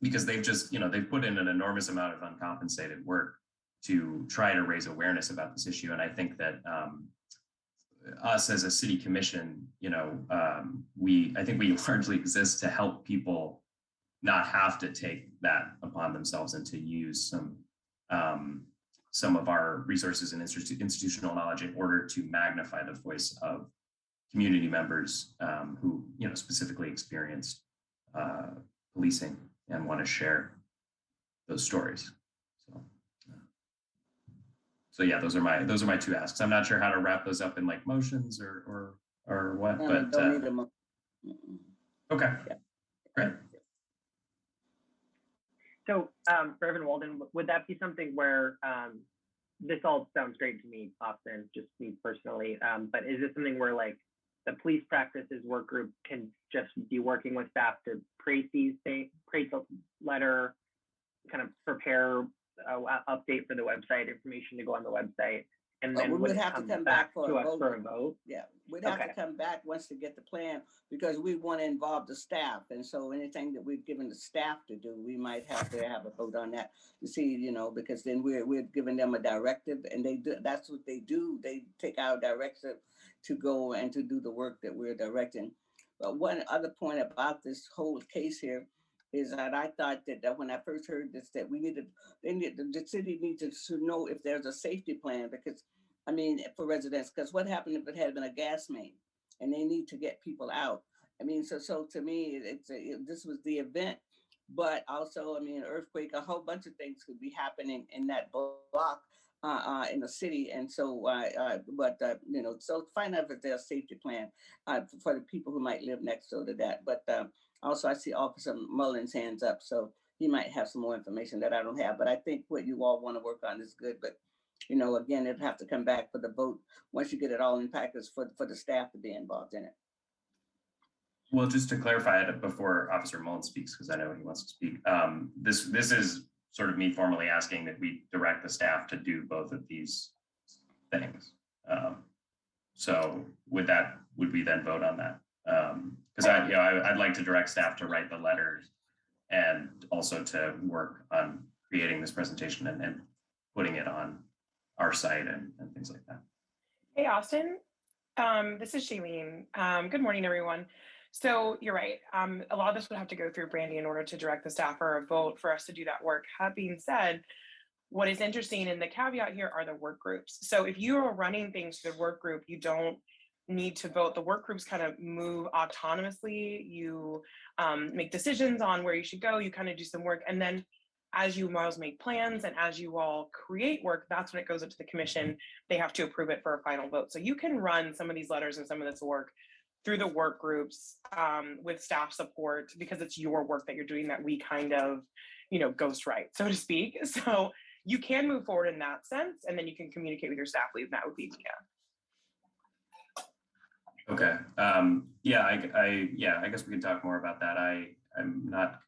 Because they've just, they've put in an enormous amount of uncompensated work to try to raise awareness about this issue. And I think that us as a city commission, I think we largely exist to help people not have to take that upon themselves and to use some of our resources and institutional knowledge in order to magnify the voice of community members who, specifically experienced policing and want to share those stories. So yeah, those are my two asks. I'm not sure how to wrap those up in like motions or what, but don't need okay, yeah. Great. So for Evan Walden, would that be something where this all sounds great to me, Austin, just me personally, but is this something where like the police practices work group can just be working with staff to create the letter, kind of prepare update for the website, information to go on the website, and But then we when would it have to comes come back back for to a us vote. for a vote. Yeah, we'd have Okay. to come back once to get the plan, because we want to involve the staff. And so anything that we've given the staff to do, we might have to have a vote on that to see, you know, because then we're giving them a directive, and they do, that's what they do. They take our directive to go and to do the work that we're directing. But one other point about this whole case here is that I thought that when I first heard this, that the city needs to know if there's a safety plan, because I mean, for residents, because what happened if it had been a gas main and they need to get people out? I mean, so to me, this was the event, but also, I mean, earthquake, a whole bunch of things could be happening in that block in the city. And so, you know, so find out if there's a safety plan for the people who might live next door to that. But also I see Officer Mullins' hands up, so he might have some more information that I don't have. But I think what you all want to work on is good. But, you know, again, it'd have to come back for the vote once you get it all in package for the staff to be involved in it. Well, just to clarify it before Officer Mullins speaks, because I know he wants to speak. This is sort of me formally asking that we direct the staff to do both of these things. So would we then vote on that? Because I'd like to direct staff to write the letters and also to work on creating this presentation and putting it on our site and things like that. Hey, Austin. This is Shailene. Good morning, everyone. So you're right. A lot of this would have to go through Brandy in order to direct the staff or a vote for us to do that work. That being said, what is interesting in the caveat here are the work groups. So if you are running things to the work group, you don't need to vote. The work groups kind of move autonomously. You make decisions on where you should go. You kind of do some work. And then as you all make plans and as you all create work, that's when it goes up to the commission. They have to approve it for a final vote. So you can run some of these letters and some of this work through the work groups with staff support, because it's your work that you're doing that we kind of, you know, ghostwrite, so to speak. So you can move forward in that sense, and then you can communicate with your staff lead. That would be Okay. I guess we can talk more about that. I'm not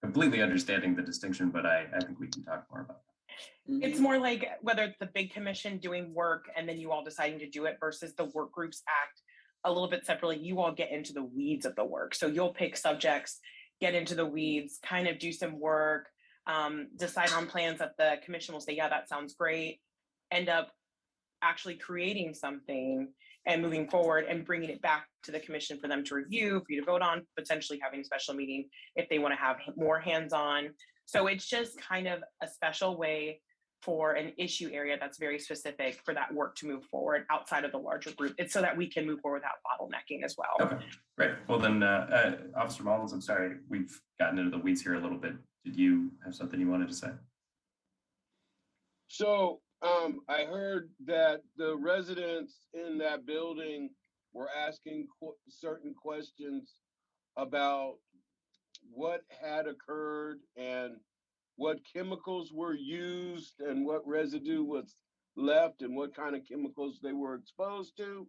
completely understanding the distinction, but I think we can talk more about that. It's more like whether it's the big commission doing work and then you all deciding to do it versus the work groups act a little bit separately. You all get into the weeds of the work. So you'll pick subjects, get into the weeds, kind of do some work, decide on plans that the commission will say, yeah, that sounds great, end up actually creating something and moving forward and bringing it back to the commission for them to review, for you to vote on, potentially having a special meeting if they want to have more hands-on. So it's just kind of a special way for an issue area that's very specific for that work to move forward outside of the larger group. It's so that we can move forward without bottlenecking as well. Okay, great. Well then, Officer Mullins, I'm sorry, we've gotten into the weeds here a little bit. Did you have something you wanted to say? So I heard that the residents in that building were asking certain questions about what had occurred and what chemicals were used and what residue was left and what kind of chemicals they were exposed to.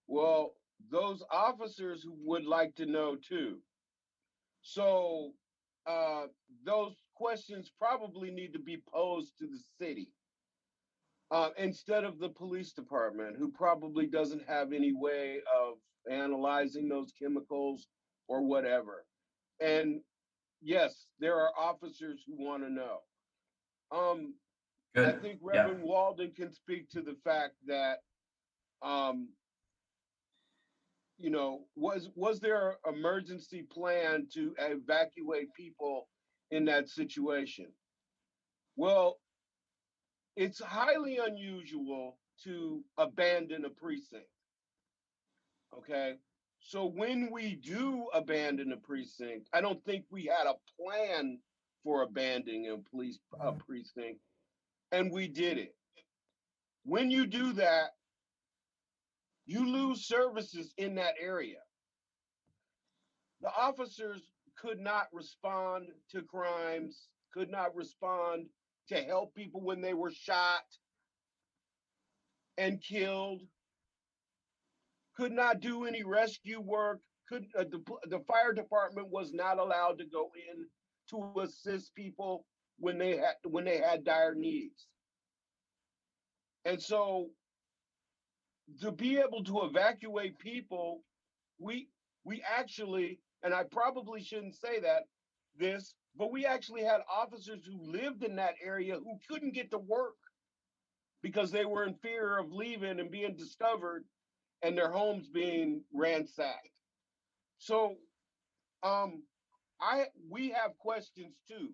Well, those officers would like to know too. So those questions probably need to be posed to the city instead of the police department, who probably doesn't have any way of analyzing those chemicals or whatever. And yes, there are officers who want to know. I think Reverend Walden can speak to the fact that, you know, was there an emergency plan to evacuate people in that situation? Well, it's highly unusual to abandon a precinct. Okay. So when we do abandon a precinct, I don't think we had a plan for abandoning a precinct, and we did it. When you do that, you lose services in that area. The officers could not respond to crimes, could not respond to help people when they were shot and killed. could not do any rescue work. The fire department was not allowed to go in to assist people when they had dire needs. And so to be able to evacuate people, we actually, and I probably shouldn't say this, but we actually had officers who lived in that area who couldn't get to work because they were in fear of leaving and being discovered and their homes being ransacked. So we have questions too.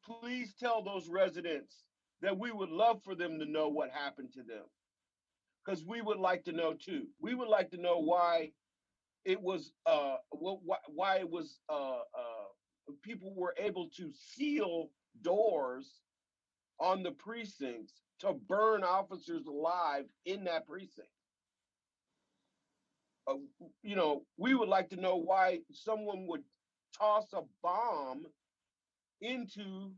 Please tell those residents that we would love for them to know what happened to them, because we would like to know too. We would like to know why it was people were able to seal doors on the precincts to burn officers alive in that precinct. We would like to know why someone would toss a bomb into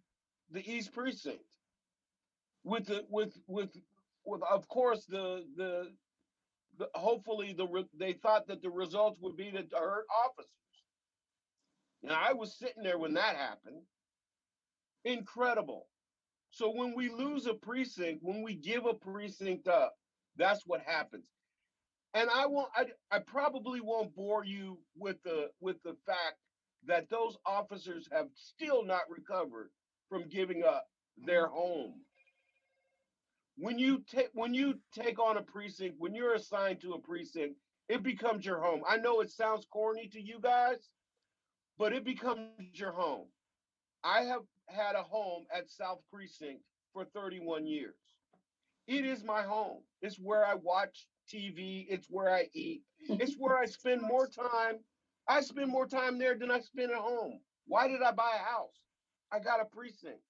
the East Precinct with of course hopefully they thought that the results would be to hurt officers. Now I was sitting there when that happened. Incredible. So when we lose a precinct, when we give a precinct up, that's what happens. And I probably won't bore you with the fact that those officers have still not recovered from giving up their home. When you take on a precinct, when you're assigned to a precinct, it becomes your home. I know it sounds corny to you guys, but it becomes your home. I have had a home at South Precinct for 31 years. It is my home. It's where I watch TV. It's where I eat. It's where I spend more time. I spend more time there than I spend at home. Why did I buy a house? I got a precinct.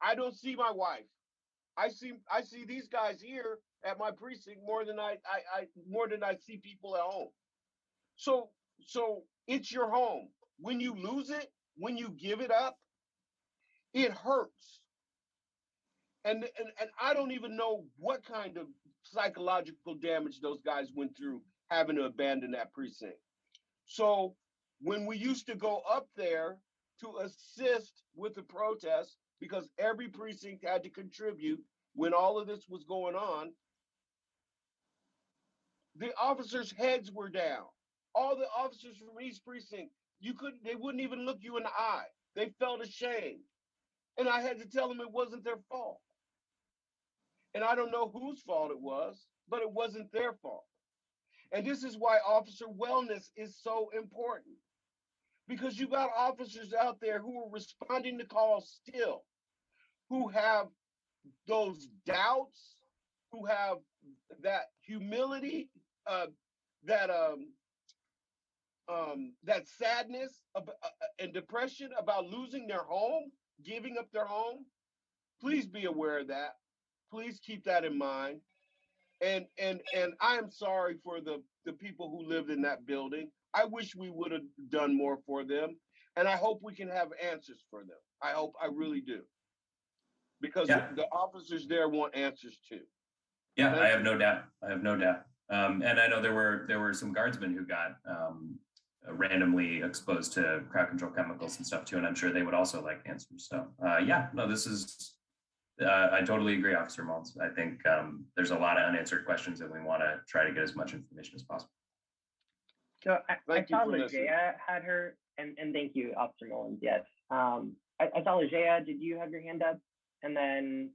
I don't see my wife. I see these guys here at my precinct more than I see people at home. So it's your home. When you lose it, when you give it up, it hurts. And I don't even know what kind of psychological damage those guys went through having to abandon that precinct. So when we used to go up there to assist with the protest, because every precinct had to contribute when all of this was going on, the officers' heads were down. All the officers from East Precinct, they wouldn't even look you in the eye. They felt ashamed. And I had to tell them it wasn't their fault. And I don't know whose fault it was, but it wasn't their fault. And this is why officer wellness is so important. Because you got officers out there who are responding to calls still, who have those doubts, who have that humility, that sadness and depression about losing their home, giving up their home. Please be aware of that. Please keep that in mind. And I am sorry for the people who lived in that building. I wish we would have done more for them. And I hope we can have answers for them. I really do. Because the officers there want answers too. Yeah, I have no doubt. And I know there were some guardsmen who got randomly exposed to crowd control chemicals and stuff too, and I'm sure they would also like answers. So this is, I totally agree, Officer Maltz. I think there's a lot of unanswered questions and we want to try to get as much information as possible. So I saw Legea had her, and thank you, Officer Mullins, yes. I saw Legea, did you have your hand up? And then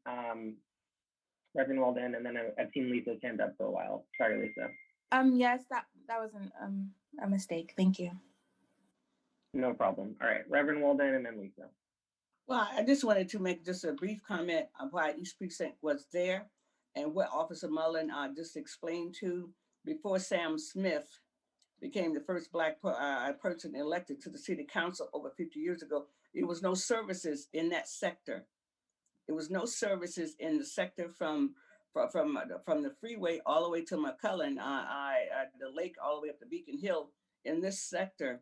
Reverend Walden, and then I've seen Lisa's hand up for a while. Sorry, Lisa. Yes, that was a mistake. Thank you. No problem. All right, Reverend Walden, and then Lisa. Well, I just wanted to make just a brief comment on why East Precinct was there and what Officer Mullen just explained to. Before Sam Smith became the first Black person elected to the city council over 50 years ago, there was no services in that sector. There was no services in the sector from the freeway all the way to McCullen, the lake all the way up to Beacon Hill. In this sector,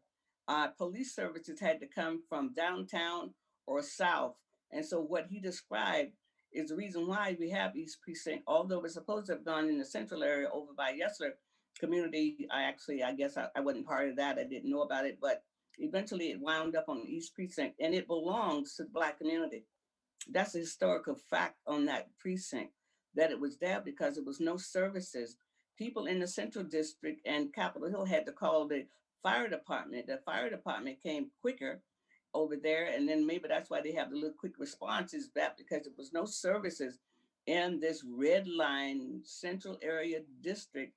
police services had to come from downtown or south. And so what he described is the reason why we have East Precinct, although it's supposed to have gone in the central area over by Yesler community. I guess I wasn't part of that. I didn't know about it, but eventually it wound up on East Precinct, and it belongs to the Black community. That's a historical fact on that precinct, that it was there because there was no services. People in the Central District and Capitol Hill had to call the fire department. The fire department came quicker over there, and then maybe that's why they have the little quick responses back, because there was no services in this red line central area district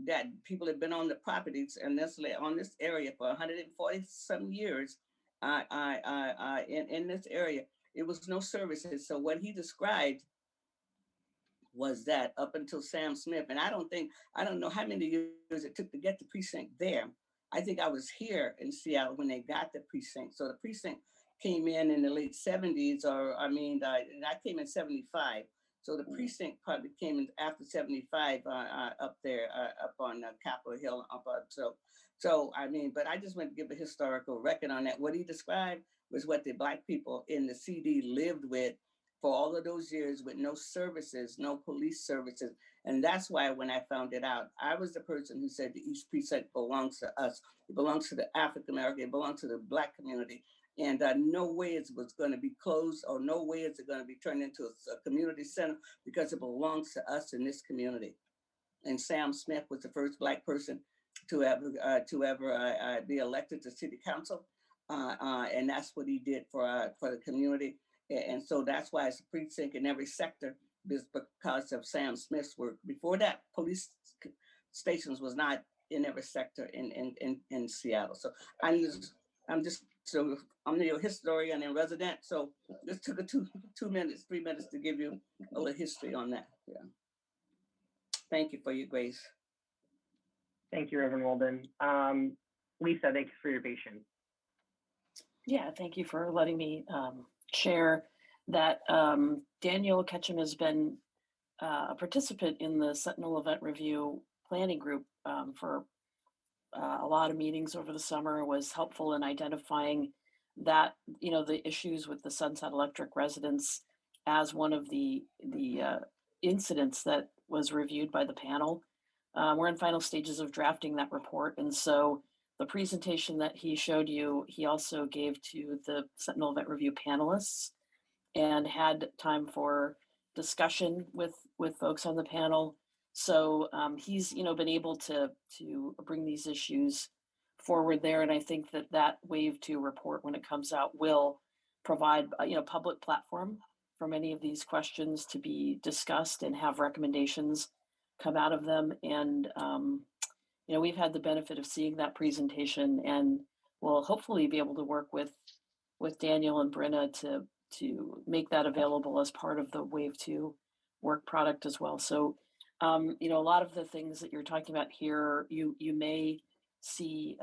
that people have been on the properties and this on this area for 140 some years in this area. It was no services. So what he described was that up until Sam Smith, and I don't know how many years it took to get the precinct there. I think I was here in Seattle when they got the precinct. So the precinct came in the late 70s, I came in 75. So the precinct probably came in after 75 up there, up on Capitol Hill. But I just want to give a historical record on that. What he described was what the Black people in the CD lived with for all of those years, with no services, no police services. And that's why when I found it out, I was the person who said the East Precinct belongs to us. It belongs to the African American, it belongs to the Black community. And no way it was going to be closed, or no way is it going to be turned into a community center, because it belongs to us in this community. And Sam Smith was the first Black person to ever be elected to city council. And that's what he did for the community. And so that's why it's a precinct in every sector, is because of Sam Smith's work. Before that, police stations was not in every sector in Seattle. So I'm the historian and resident. So this took 3 minutes to give you a little history on that. Yeah. Thank you for your grace. Thank you, Reverend Walden. Lisa, thanks for your patience. Yeah, thank you for letting me share that. Daniel Ketchum has been a participant in the Sentinel Event Review Planning Group for a lot of meetings over the summer, was helpful in identifying that, the issues with the Sunset Electric residents as one of the incidents that was reviewed by the panel. We're in final stages of drafting that report. And so the presentation that he showed you, he also gave to the Sentinel Event Review panelists, and had time for discussion with folks on the panel. So he's been able to bring these issues forward there, and I think that Wave 2 report, when it comes out, will provide public platform for many of these questions to be discussed and have recommendations come out of them. And we've had the benefit of seeing that presentation, and we'll hopefully be able to work with Daniel and Brenna to make that available as part of the Wave 2 work product as well. So, a lot of the things that you're talking about here, you may see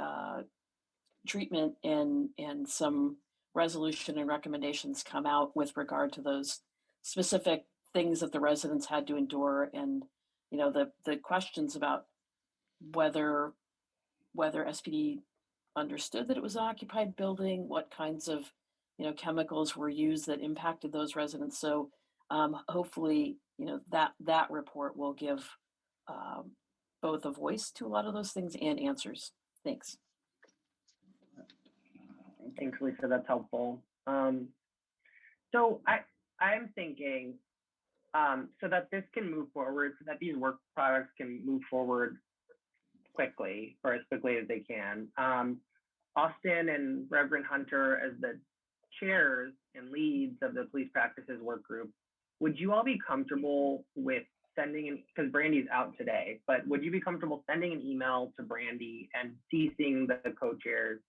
treatment and some resolution and recommendations come out with regard to those specific things that the residents had to endure, and the questions about whether SPD understood that it was an occupied building, what kinds of chemicals were used that impacted those residents. So hopefully that report will give both a voice to a lot of those things and answers. Thanks. Thanks, Lisa. That's helpful. So I'm thinking so that this can move forward, so that these work products can move forward quickly, or as quickly as they can. Austin and Reverend Hunter, as the chairs and leads of the police practices work group, would you all be comfortable with sending, because Brandy's out today, but would you be comfortable sending an email to Brandy and CCing the co-chairs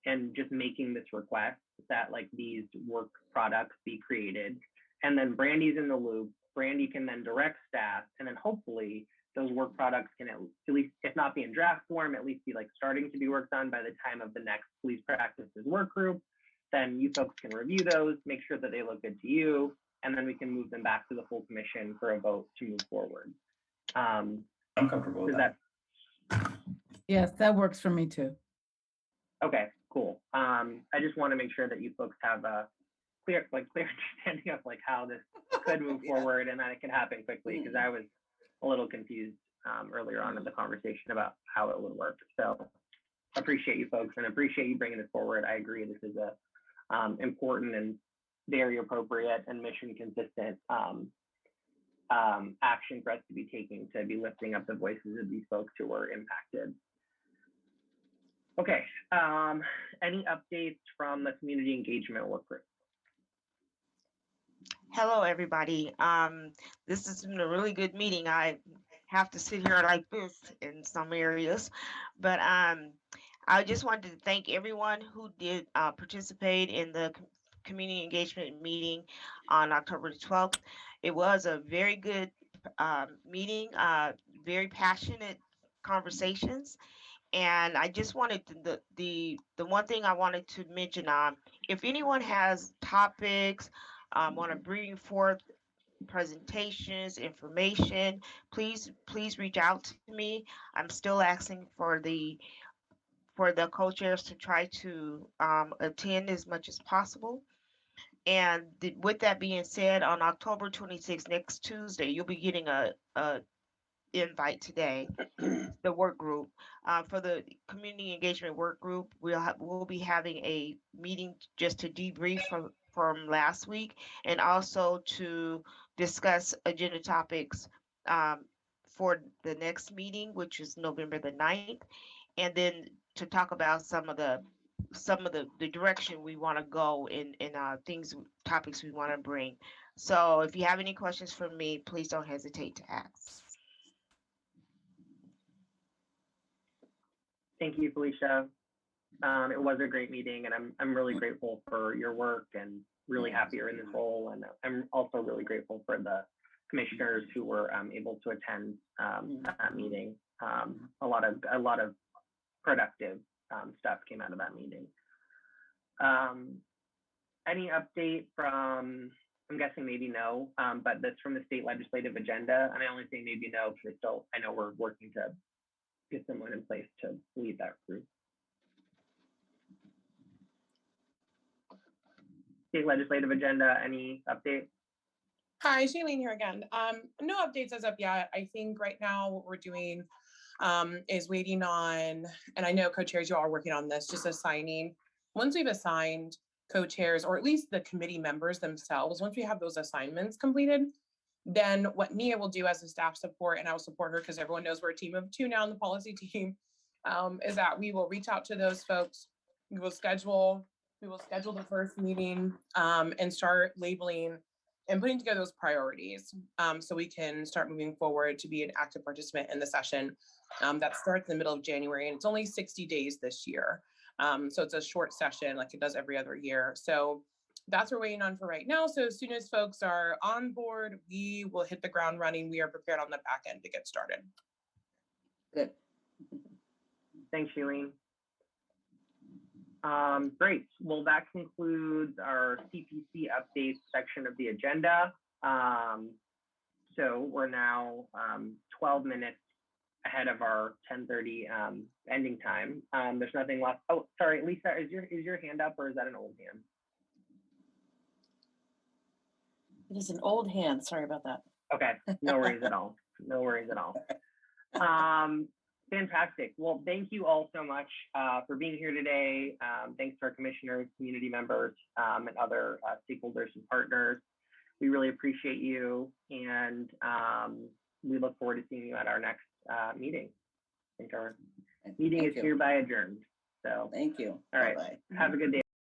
and just making this request that these work products be created? And then Brandy's in the loop. Brandy can then direct staff, and then hopefully those work products can at least, if not be in draft form, at least be starting to be worked on by the time of the next police practices work group. Then you folks can review those, make sure that they look good to you, and then we can move them back to the full commission for a vote to move forward. I'm comfortable with that. Yes, that works for me too. Okay, cool. I just want to make sure that you folks have clear understanding of like how this could move forward and that it could happen quickly, because I was a little confused earlier on in the conversation about how it would work. So appreciate you folks and appreciate you bringing this forward. I agree this is a important and very appropriate and mission consistent action for us to be taking, to be lifting up the voices of these folks who were impacted. Okay, any updates from the community engagement work group? Hello, everybody. This has been a really good meeting. I have to sit here like this in some areas, but I just wanted to thank everyone who did participate in the community engagement meeting on October the 12th. It was a very good meeting, very passionate conversations. And I just wanted the one thing I wanted to mention, if anyone has topics, want to bring forth presentations, information, please reach out to me. I'm still asking for the co-chairs to try to attend as much as possible. And with that being said, on October 26th, next Tuesday, you'll be getting a invite today, the work group. For the community engagement work group, we'll be having a meeting just to debrief from last week, and also to discuss agenda topics for the next meeting, which is November the 9th, and then to talk about some of the direction we want to go in topics we want to bring. So if you have any questions for me, please don't hesitate to ask. Thank you, Felicia. It was a great meeting, and I'm really grateful for your work and really happy you're in this role. And I'm also really grateful for the commissioners who were able to attend that meeting. A lot of productive stuff came out of that meeting. Any update from, I'm guessing maybe no, but that's from the state legislative agenda. And I only say maybe no because I know we're working to get someone in place to lead that group. State legislative agenda, any update? Hi, Shailene here again. No updates as of yet. I think right now what we're doing is waiting on, and I know co-chairs, you all are working on this, just assigning, once we've assigned co-chairs, or at least the committee members themselves, once we have those assignments completed, then what Nia will do as a staff support, and I will support her because everyone knows we're a team of two now in the policy team, is that we will reach out to those folks. We will schedule the first meeting and start labeling and putting together those priorities so we can start moving forward to be an active participant in the session that starts in the middle of January, and it's only 60 days this year. So it's a short session like it does every other year. So that's what we're waiting on for right now. So as soon as folks are on board, we will hit the ground running. We are prepared on the back end to get started. Good. Thanks, Shailene. Great. Well, that concludes our CPC updates section of the agenda. So we're now 12 minutes ahead of our 10:30 ending time. There's nothing left. Oh, sorry, Lisa, is your hand up, or is that an old hand? It is an old hand. Sorry about that. Okay, no worries at all. No worries at all. Fantastic. Well, thank you all so much for being here today. Thanks to our commissioners, community members, and other stakeholders and partners. We really appreciate you, and we look forward to seeing you at our next meeting. I think our meeting is hereby adjourned. So thank you. All right. Bye-bye. Have a good day.